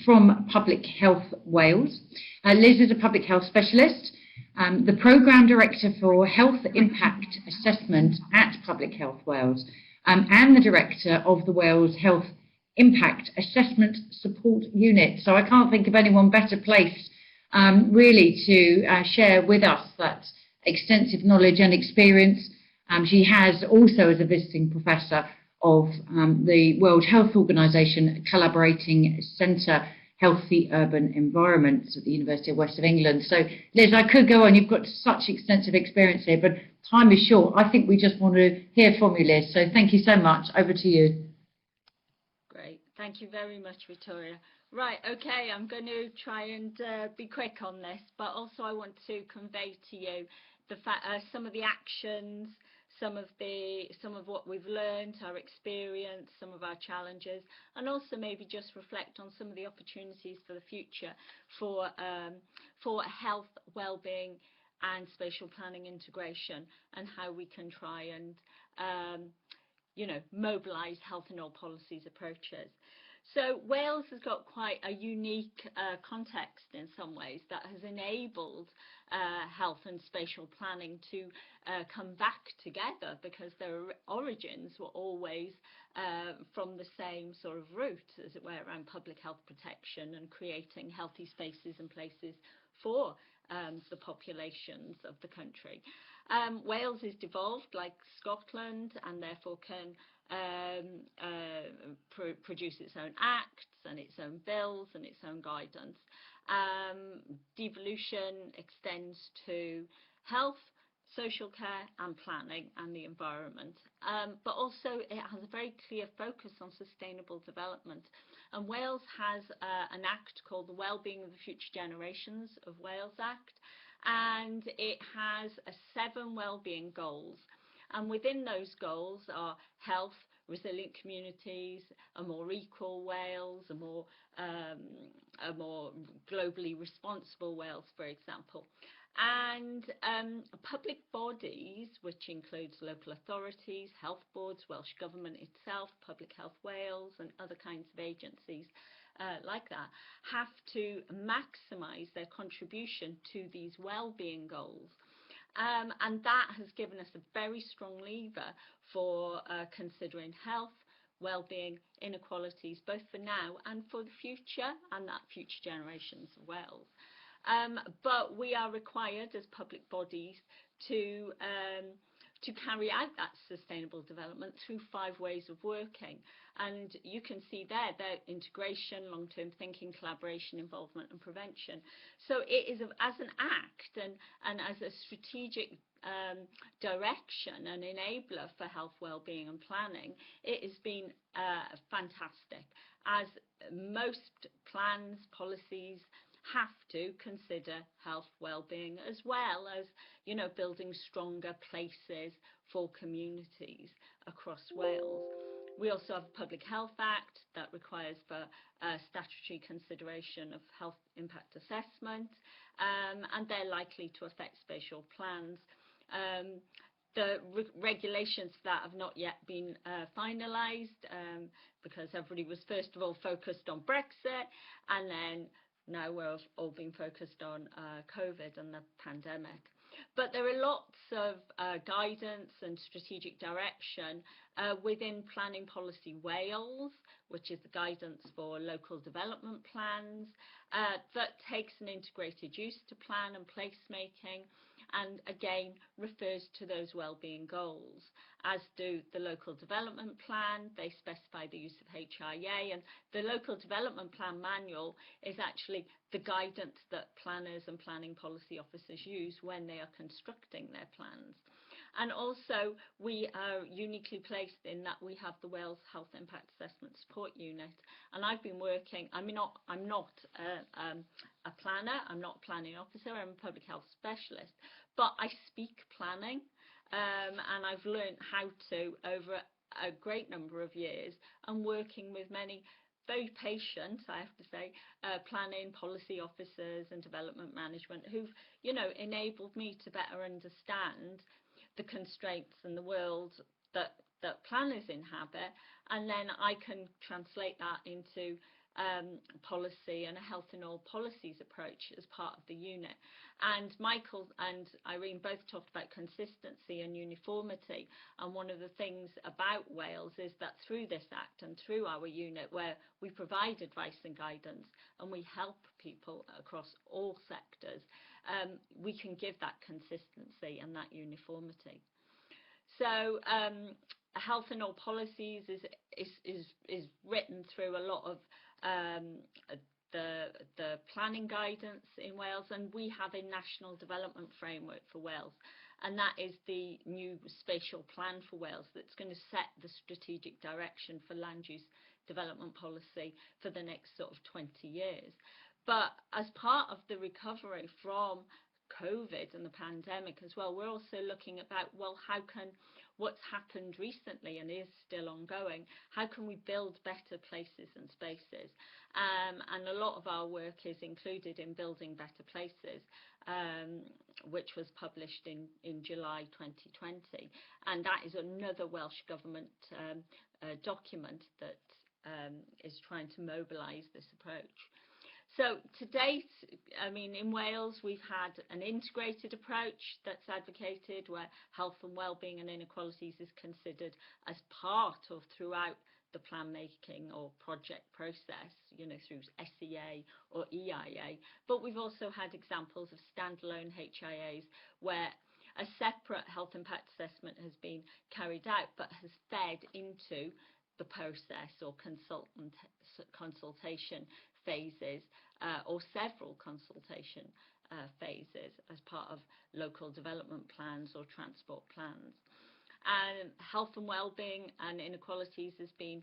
A: from Public Health Wales. Liz is a public health specialist, the Programme Director for Health Impact Assessment at Public Health Wales, and the Director of the Wales Health Impact Assessment Support Unit. So I can't think of anyone better placed really to share with us that extensive knowledge and experience. She has also, as a visiting professor of the World Health Organization Collaborating Centre Healthy Urban Environments at the University of West of England. So Liz, I could go on, you've got such extensive experience here, but time is short. I think we just want to hear from you, Liz. So thank you so much. Over to you.
D: Great, thank you very much, Victoria. Right, okay, I'm going to try and be quick on this, but also I want to convey to you the fact some of the actions, some of what we've learned, our experience, some of our challenges, and also maybe just reflect on some of the opportunities for the future for health, well-being and spatial planning integration, and how we can try and mobilise health and all policies approaches. So Wales has got quite a unique context in some ways that has enabled health and spatial planning to come back together, because their origins were always from the same sort of route, as it were, around public health protection and creating healthy spaces and places for the populations of the country. Wales is devolved like Scotland, and therefore can produce its own acts and its own bills and its own guidance. Devolution extends to health, social care and planning and the environment, but also it has a very clear focus on sustainable development, and Wales has an act called the Wellbeing of the Future Generations of Wales Act, and it has 7 wellbeing goals. And within those goals are health, resilient communities, a more equal Wales, a more globally responsible Wales, for example. And public bodies, which includes local authorities, health boards, Welsh Government itself, Public Health Wales and other kinds of agencies like that, have to maximise their contribution to these wellbeing goals. And that has given us a very strong lever for considering health, well-being, inequalities, both for now and for the future, and that future generations of Wales. But we are required as public bodies to carry out that sustainable development through 5 ways of working. And you can see there integration, long-term thinking, collaboration, involvement and prevention. So it is as an act and as a strategic direction and enabler for health, well-being and planning, it has been fantastic, as most plans, policies have to consider health, well-being, as well as, building stronger places for communities across Wales. We also have a Public Health Act that requires for statutory consideration of health impact assessment, and they're likely to affect spatial plans. The regulations for that have not yet been finalised, because everybody was first of all focused on Brexit, and then now we're all being focused on COVID and the pandemic. But there are lots of guidance and strategic direction within Planning Policy Wales, which is the guidance for local development plans, that takes an integrated use to plan and placemaking, and again refers to those wellbeing goals, as do the local development plan. They specify the use of HIA, and the local development plan manual is actually the guidance that planners and planning policy officers use when they are constructing their plans. And also we are uniquely placed in that we have the Wales Health Impact Assessment Support Unit, and I've been working, I'm not a planner, I'm not a planning officer, I'm a public health specialist, but I speak planning, and I've learned how to over a great number of years, and working with many very patient, I have to say, planning policy officers and development management who've, enabled me to better understand the constraints and the world that planners inhabit, and then I can translate that into policy and a health in all policies approach as part of the unit. And Michael and Irene both talked about consistency and uniformity, and one of the things about Wales is that through this Act and through our unit, where we provide advice and guidance and we help people across all sectors, we can give that consistency and that uniformity. So health in all policies is written through a lot of the planning guidance in Wales, and we have a national development framework for Wales, and that is the new spatial plan for Wales that's going to set the strategic direction for land use development policy for the next sort of 20 years. But as part of the recovery from COVID and the pandemic as well, we're also looking about, well, what's happened recently and is still ongoing, how can we build better places and spaces? And a lot of our work is included in Building Better Places, which was published in July 2020. And that is another Welsh Government document that is trying to mobilise this approach. So to date, I mean, in Wales, we've had an integrated approach that's advocated, where health and wellbeing and inequalities is considered as part of throughout the plan making or project process, through SEA or EIA. But we've also had examples of standalone HIAs where a separate health impact assessment has been carried out, but has fed into the process or consultation phases, or several consultation phases as part of local development plans or transport plans. And health and wellbeing and inequalities has been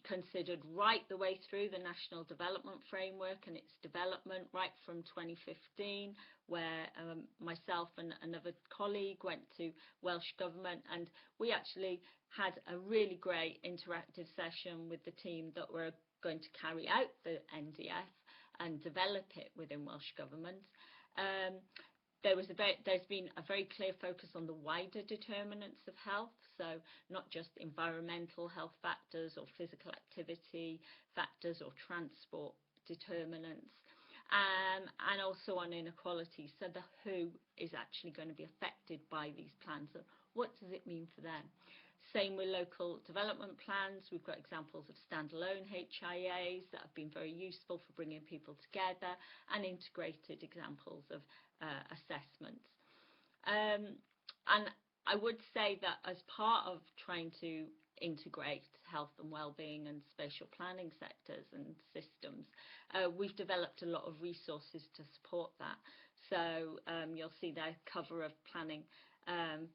D: considered right the way through the National Development Framework and its development, right from 2015, where myself and another colleague went to Welsh Government, and we actually had a really great interactive session with the team that were going to carry out the NDF and develop it within Welsh Government. There's been a very clear focus on the wider determinants of health, so not just environmental health factors or physical activity factors or transport determinants, and also on inequality, so the who is actually going to be affected by these plans and what does it mean for them. Same with local development plans. We've got examples of standalone HIAs that have been very useful for bringing people together, and integrated examples of assessments. And I would say that as part of trying to integrate health and wellbeing and spatial planning sectors and systems, we've developed a lot of resources to support that. So you'll see the cover of planning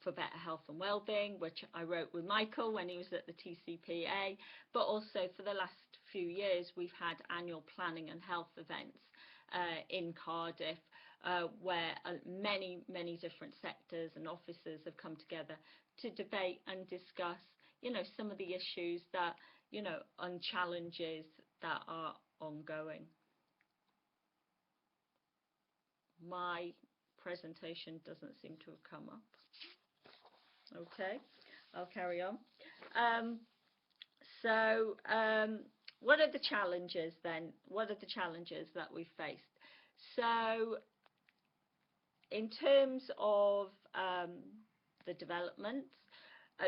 D: for better health and wellbeing, which I wrote with Michael when he was at the TCPA, but also for the last few years we've had annual planning and health events in Cardiff, where many different sectors and officers have come together to debate and discuss, some of the issues that, and challenges that are ongoing. My presentation doesn't seem to have come up. Okay, I'll carry on. What are the challenges then? What are the challenges that we faced? So in terms of the developments,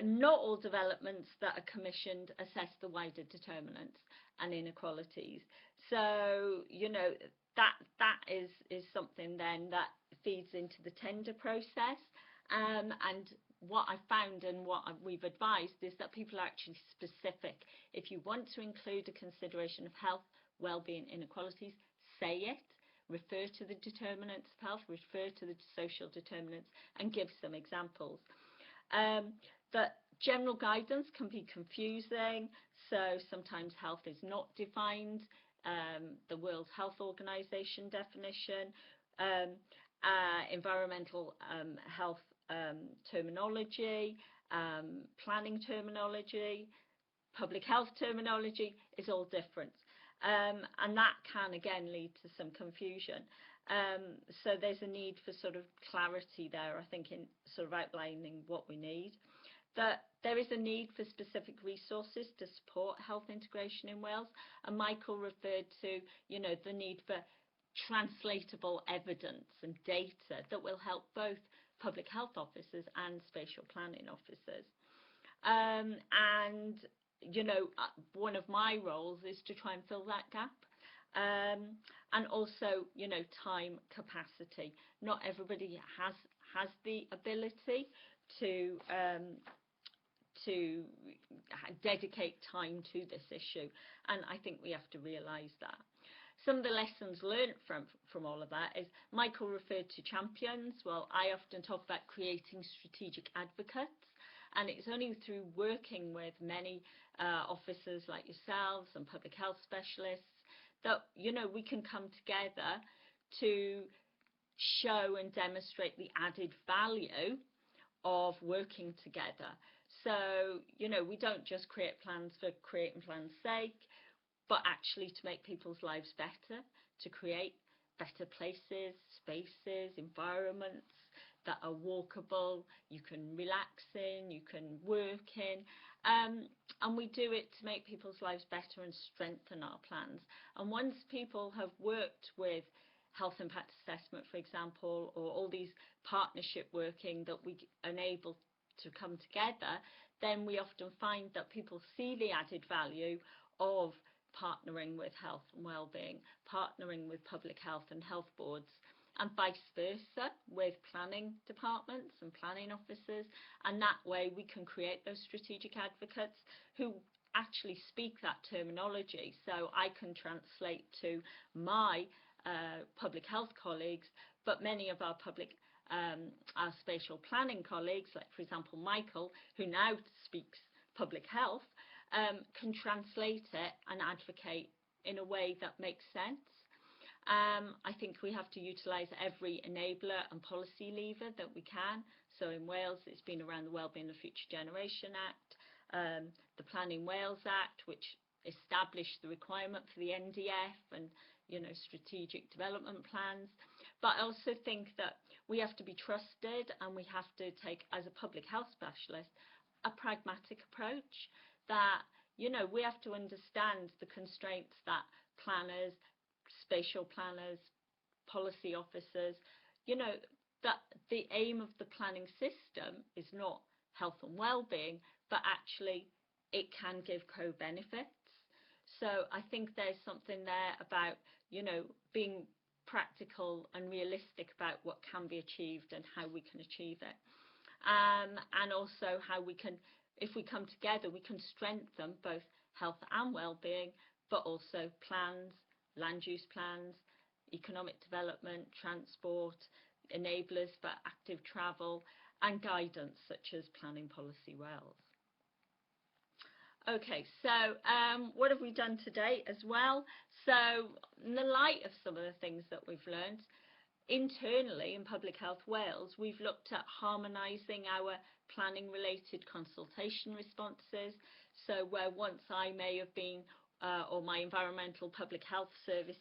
D: not all developments that are commissioned assess the wider determinants and inequalities. So, that is something then that feeds into the tender process. And what I found and what we've advised is that people are actually specific. If you want to include a consideration of health, well-being, inequalities, say it. Refer to the determinants of health, refer to the social determinants, and give some examples. But general guidance can be confusing, so sometimes health is not defined. The World Health Organization definition, environmental health terminology, planning terminology, public health terminology is all different. And that can again lead to some confusion. So there's a need for sort of clarity there, I think, in sort of outlining what we need. That there is a need for specific resources to support health integration in Wales, and Michael referred to, you know, the need for translatable evidence and data that will help both public health officers and spatial planning officers. And you know, one of my roles is to try and fill that gap. And also, you know, time capacity. Not everybody has the ability to dedicate time to this issue, and I think we have to realise that. Some of the lessons learnt from all of that is Michael referred to champions. Well, I often talk about creating strategic advocates, and it's only through working with many officers like yourselves and public health specialists that, you know, we can come together to show and demonstrate the added value of working together. So, you know, we don't just create plans for creating plans' sake, but actually to make people's lives better, to create better places, spaces, environments that are walkable, you can relax in, you can work in, and we do it to make people's lives better and strengthen our plans. And once people have worked with health impact assessment, for example, or all these partnership working that we enable to come together, then we often find that people see the added value of partnering with health and wellbeing, partnering with public health and health boards, and vice versa with planning departments and planning officers. And that way we can create those strategic advocates who actually speak that terminology. So I can translate to my public health colleagues, but many of our our spatial planning colleagues, like for example Michael, who now speaks public health, can translate it and advocate in a way that makes sense. I think we have to utilise every enabler and policy lever that we can. So in Wales, it's been around the Wellbeing of Future Generation Act, the Planning Wales Act, which established the requirement for the NDF and, you know, strategic development plans. But I also think that we have to be trusted, and we have to take, as a public health specialist, a pragmatic approach. That, you know, we have to understand the constraints that planners, spatial planners, policy officers, you know, that the aim of the planning system is not health and well-being, but actually it can give co-benefits. So I think there's something there about, you know, being practical and realistic about what can be achieved and how we can achieve it. And also how we can, if we come together, we can strengthen both health and well-being, but also plans, land use plans, economic development, transport, enablers for active travel, and guidance such as Planning Policy Wales. Okay, so what have we done today as well? So in the light of some of the things that we've learned, internally in Public Health Wales, we've looked at harmonising our planning related consultation responses. So where once I may have been, or my environmental public health service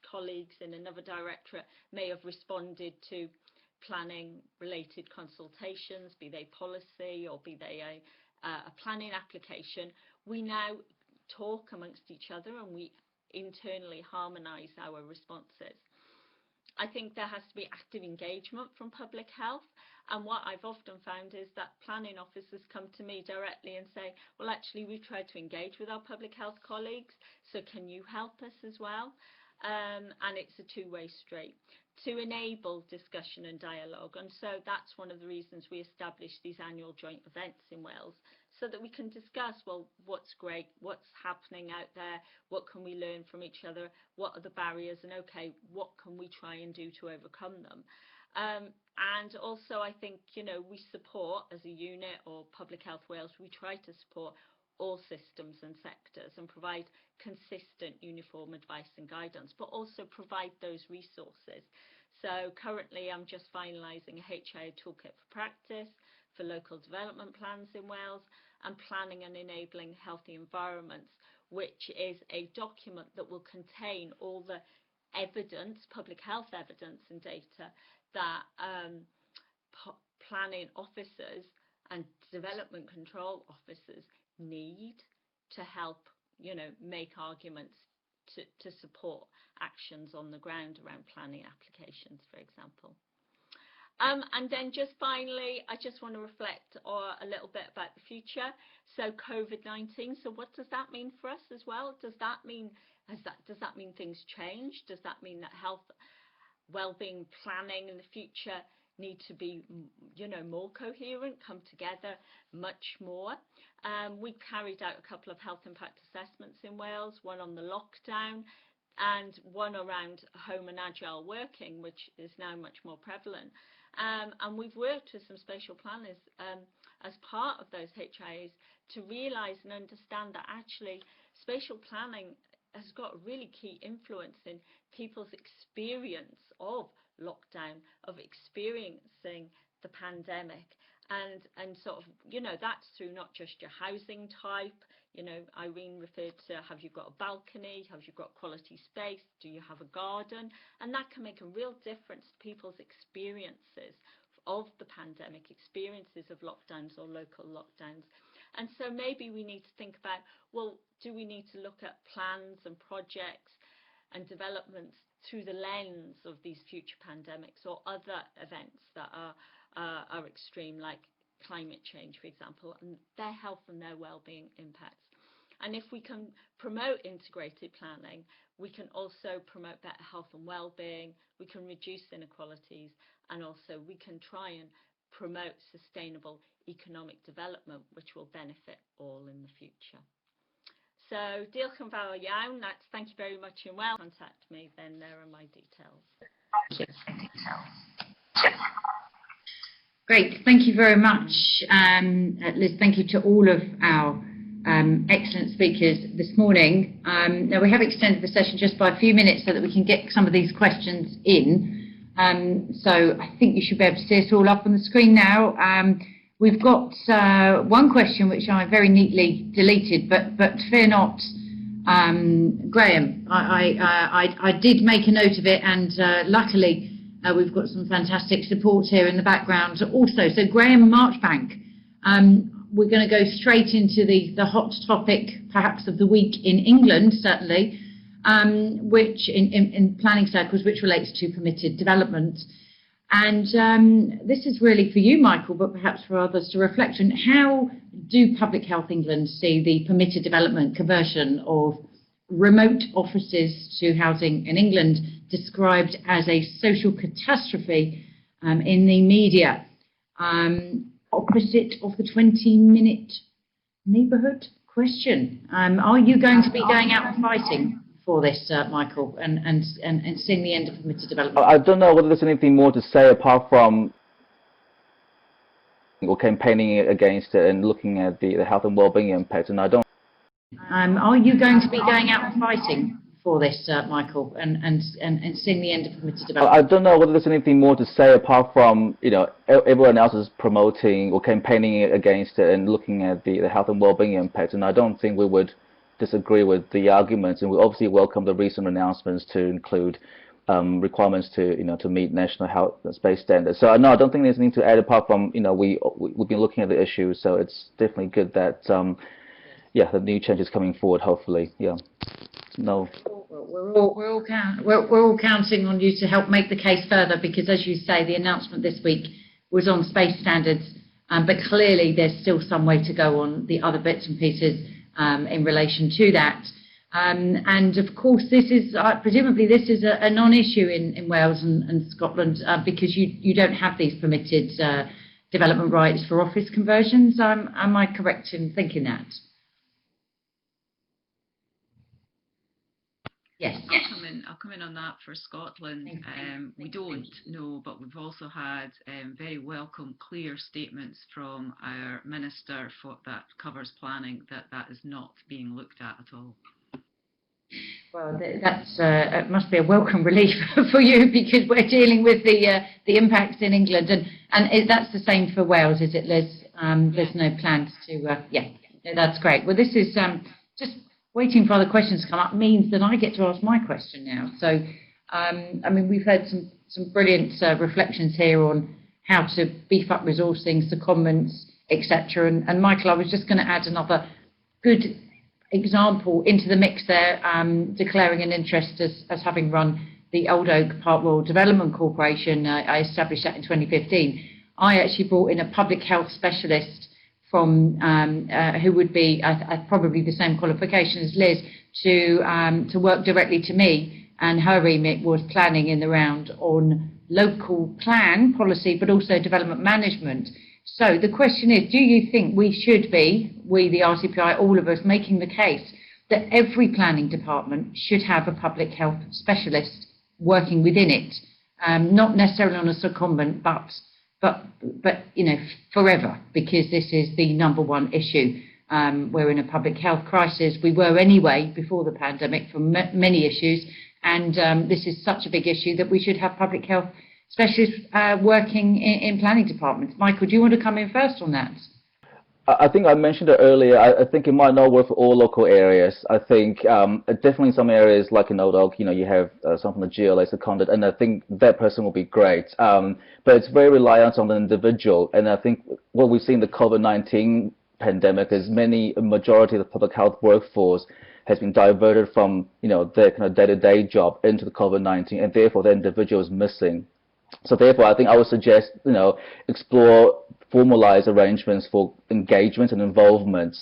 D: colleagues in another directorate may have responded to planning related consultations, be they policy or be they a planning application, we now talk amongst each other and we internally harmonise our responses. I think there has to be active engagement from public health, and what I've often found is that planning officers come to me directly and say, well, actually we've tried to engage with our public health colleagues, so can you help us as well? And it's a two-way street to enable discussion and dialogue. And so that's one of the reasons we established these annual joint events in Wales, so that we can discuss, well, what's great, what's happening out there, what can we learn from each other, what are the barriers, and okay, what can we try and do to overcome them. And also I think, you know, we support as a unit, or Public Health Wales, we try to support all systems and sectors and provide consistent uniform advice and guidance, but also provide those resources. So currently I'm just finalising a HIA toolkit for practice for local development plans in Wales, and planning and enabling healthy environments, which is a document that will contain all the evidence, public health evidence and data that planning officers and development control officers need to help, make arguments to support actions on the ground around planning applications, for example. And then just finally, I just want to reflect a little bit about the future. So COVID-19, so what does that mean for us as well? Does that mean things change? Does that mean that health, well-being planning in the future need to be, more coherent, come together much more? We carried out a couple of health impact assessments in Wales, one on the lockdown and one around home and agile working, which is now much more prevalent. And we've worked with some spatial planners as part of those HIAs to realise and understand that actually spatial planning has got a really key influence in people's experience of lockdown, of experiencing the pandemic. And sort of, that's through not just your housing type. Irene referred to, have you got a balcony? Have you got quality space? Do you have a garden? And that can make a real difference to people's experiences of the pandemic, experiences of lockdowns or local lockdowns. And so maybe we need to think about, well, do we need to look at plans and projects and developments through the lens of these future pandemics or other events that are extreme, like climate change, for example, and their health and their well-being impacts. And if we can promote integrated planning, we can also promote better health and well-being, we can reduce inequalities, and also we can try and promote sustainable economic development, which will benefit all in the future. So, diolch yn fawr iawn. Thank you very much and well. Contact me, then there are my details.
A: Great, thank you very much, Liz. Thank you to all of our excellent speakers this morning. Now we have extended the session just by a few minutes so that we can get some of these questions in. So I think you should be able to see us all up on the screen now. We've got one question which I very neatly deleted, but fear not, Graham. I did make a note of it, and luckily we've got some fantastic support here in the background also. So Graham Marchbank, we're going to go straight into the hot topic perhaps of the week in England, certainly, which in planning circles, which relates to permitted development. And this is really for you, Michael, but perhaps for others to reflect on. How do Public Health England see the permitted development conversion of remote offices to housing in England described as a social catastrophe in the media, opposite of the 20-minute neighbourhood question? Are you going to be going out and fighting for this, Michael, and seeing the end of permitted development?
C: I don't know whether there's anything more to say apart from or campaigning against it and looking at the health and well-being impact, and I don't.
A: Are you going to be going out and fighting for this, Michael, and seeing the end of permitted development?
C: I don't know whether there's anything more to say apart from, everyone else is promoting or campaigning against it and looking at the health and well-being impact, and I don't think we would disagree with the arguments, and we obviously welcome the recent announcements to include requirements to meet national health and space standards. So no, I don't think there's anything to add apart from, we've been looking at the issue, so it's definitely good that the new changes coming forward, hopefully. No.
A: We're all counting on you to help make the case further, because as you say, the announcement this week was on space standards, but clearly there's still some way to go on the other bits and pieces in relation to that. And of course, this is presumably this is a non-issue in Wales and Scotland because you don't have these permitted development rights for office conversions. Am I correct in thinking that? Yes.
B: I'll come in on that for Scotland. We don't know, but we've also had very welcome, clear statements from our Minister that covers planning that is not being looked at all.
A: Well, that's it must be a welcome relief for you because we're dealing with the impacts in England, and that's the same for Wales, is it, Liz? There's no plans to. Yeah, that's great. Well, this is just waiting for other questions to come up means that I get to ask my question now. So, I mean, we've had some brilliant reflections here on how to beef up resourcing, secondments, etc. And Michael, I was just going to add another good example into the mix there, declaring an interest as having run the Old Oak Park Royal Development Corporation. I established that in 2015. I actually brought in a public health specialist from who would be probably the same qualification as Liz to work directly to me, and her remit was planning in the round on local plan policy, but also development management. So the question is, do you think we should be, we the RTPI, all of us, making the case that every planning department should have a public health specialist working within it, not necessarily on a secondment, but you know, forever, because this is the number one issue. We're in a public health crisis. We were anyway before the pandemic for many issues, and this is such a big issue that we should have public health specialists working in planning departments. Michael, do you want to come in first on that?
C: I think I mentioned it earlier. I think it might not work for all local areas. I think definitely some areas like in Old Oak, you know, you have something like GLA seconded, and I think that person will be great. But it's very reliant on the individual, and I think what we've seen in the COVID-19 pandemic is a majority of the public health workforce has been diverted from, you know, their kind of day-to-day job into the COVID-19, and therefore the individual is missing. So therefore, I think I would suggest, you know, explore formalized arrangements for engagement and involvement.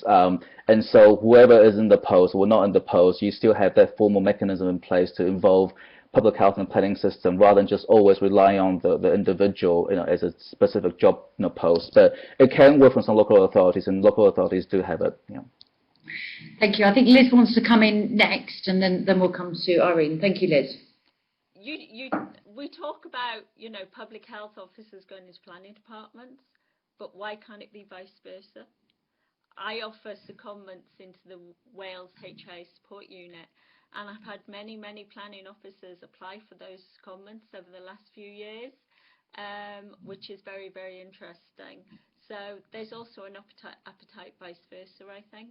C: And so whoever is in the post or not in the post, you still have that formal mechanism in place to involve public health and planning system rather than just always rely on the individual, you know, as a specific job, you know, post. But it can work for some local authorities, and local authorities do have it. Yeah.
A: Thank you. I think Liz wants to come in next, and then we'll come to Irene. Thank you, Liz.
D: We talk about, you know, public health officers going into planning departments, but why can't it be vice versa? I offer secondments into the Wales HI support unit, and I've had many planning officers apply for those secondments over the last few years, which is very interesting. So there's also an appetite vice versa, I think.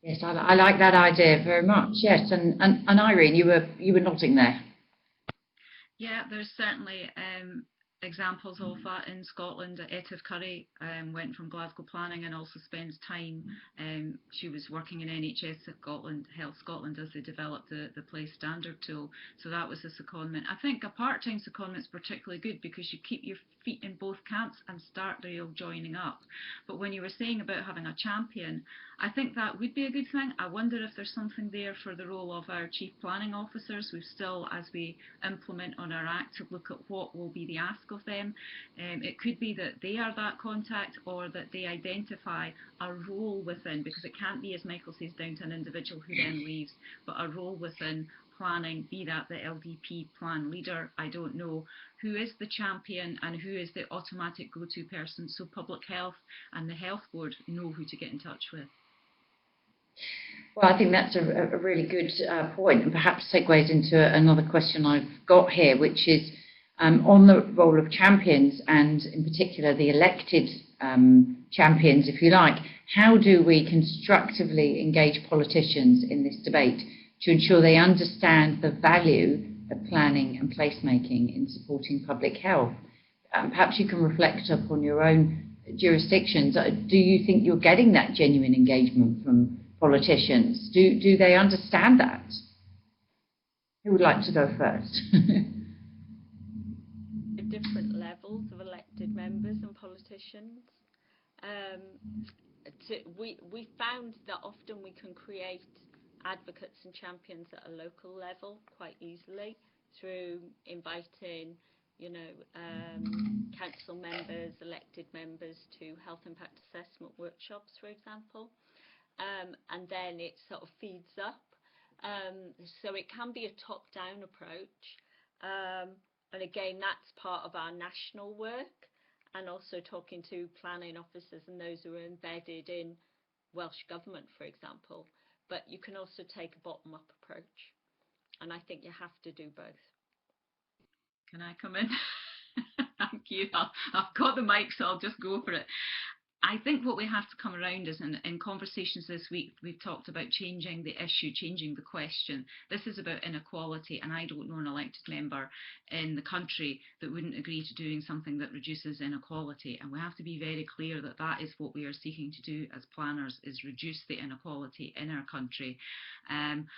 A: Yes, I like that idea very much. Yes, and Irene, you were nodding there.
B: Yeah, there's certainly examples of that in Scotland. Etive Curry went from Glasgow Planning and also spends time, she was working in NHS Scotland, Health Scotland, as they developed the place standard tool. So that was a secondment. I think a part-time secondment is particularly good because you keep your feet in both camps and start the real joining up. But when you were saying about having a champion, I think that would be a good thing. I wonder if there's something there for the role of our chief planning officers. We've still, as we implement on our act, to look at what will be the ask of them. It could be that they are that contact, or that they identify a role within, because it can't be, as Michael says, down to an individual who then leaves, but a role within planning, be that the LDP plan leader, I don't know, who is the champion and who is the automatic go-to person, so public health and the health board know who to get in touch with.
A: Well, I think that's a really good point, and perhaps segues into another question I've got here, which is on the role of champions, and in particular the elected champions, if you like. How do we constructively engage politicians in this debate to ensure they understand the value of planning and placemaking in supporting public health? Perhaps you can reflect upon your own jurisdictions. Do you think you're getting that genuine engagement from politicians? Do they understand that? Who would like to go first?
D: Different levels of elected members and politicians. We found that often we can create advocates and champions at a local level quite easily through inviting, you know, council members, elected members to health impact assessment workshops, for example, and then it sort of feeds up. So it can be a top-down approach. And again, that's part of our national work, and also talking to planning officers and those who are embedded in Welsh Government, for example, but you can also take a bottom-up approach. And I think you have to do both.
B: Can I come in? Thank you. I've got the mic, so I'll just go for it. I think what we have to come around is in conversations this week, we've talked about changing the issue, changing the question. This is about inequality, and I don't know an elected member in the country that wouldn't agree to doing something that reduces inequality. And we have to be very clear that that is what we are seeking to do as planners, is reduce the inequality in our country. And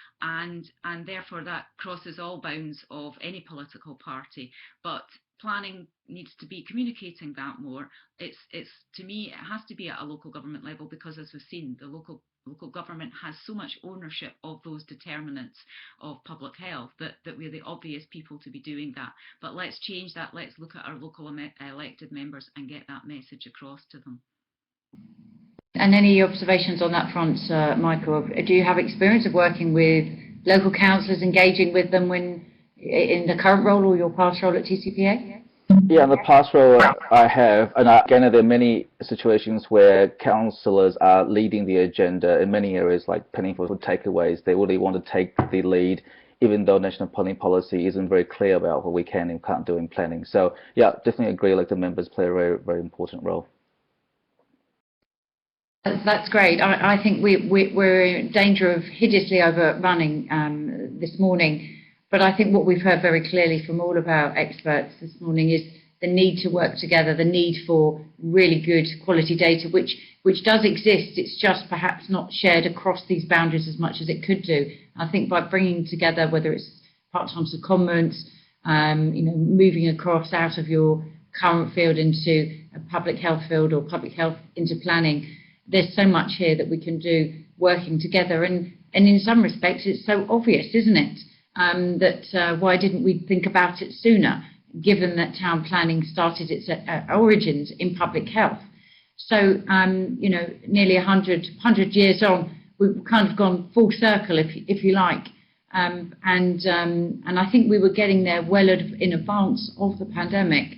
B: therefore that crosses all bounds of any political party. But planning needs to be communicating that more. It's to me, it has to be at a local government level, because as we've seen, the local government has so much ownership of those determinants of public health that we're the obvious people to be doing that. But let's change that. Let's look at our local elected members and get that message across to them.
A: And any observations on that front, Michael? Do you have experience of working with local councillors, engaging with them when in the current role or your past role at TCPA?
C: Yeah, in the past role I have, and again, there are many situations where councillors are leading the agenda in many areas, like planning for takeaways. They really want to take the lead, even though national planning policy isn't very clear about what we can and can't do in planning. So yeah, definitely agree, elected members play a very, very important role.
A: That's great. I think we're in danger of hideously overrunning this morning. But I think what we've heard very clearly from all of our experts this morning is the need to work together, the need for really good quality data, which does exist. It's just perhaps not shared across these boundaries as much as it could do. I think by bringing together, whether it's part-time secondments, moving across out of your current field into a public health field or public health into planning, there's so much here that we can do working together. And in some respects, it's so obvious, isn't it? That why didn't we think about it sooner, given that town planning started its origins in public health. So, nearly 100 years on, we've kind of gone full circle, if you like. And I think we were getting there well in advance of the pandemic.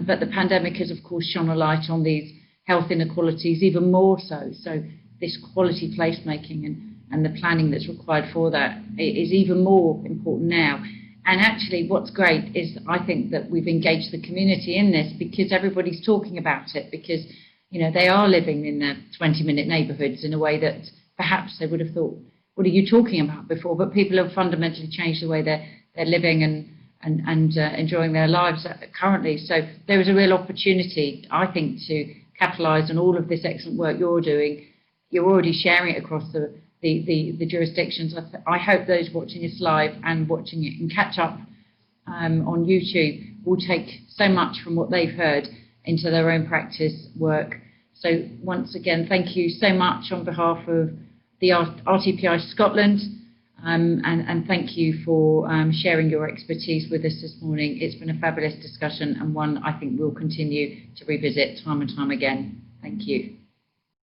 A: But the pandemic has, of course, shone a light on these health inequalities even more so. So this quality placemaking and the planning that's required for that is even more important now. And actually what's great is I think that we've engaged the community in this, because everybody's talking about it, because they are living in their 20-minute neighbourhoods in a way that perhaps they would have thought, what are you talking about before? But people have fundamentally changed the way they're living and enjoying their lives currently. So there is a real opportunity, I think, to capitalise on all of this excellent work you're doing. You're already sharing it across the jurisdictions. I hope those watching this live and watching it and catch up on YouTube will take so much from what they've heard into their own practice work. So once again, thank you so much on behalf of the RTPI Scotland, and thank you for sharing your expertise with us this morning. It's been a fabulous discussion, and one I think we'll continue to revisit time and time again. Thank you.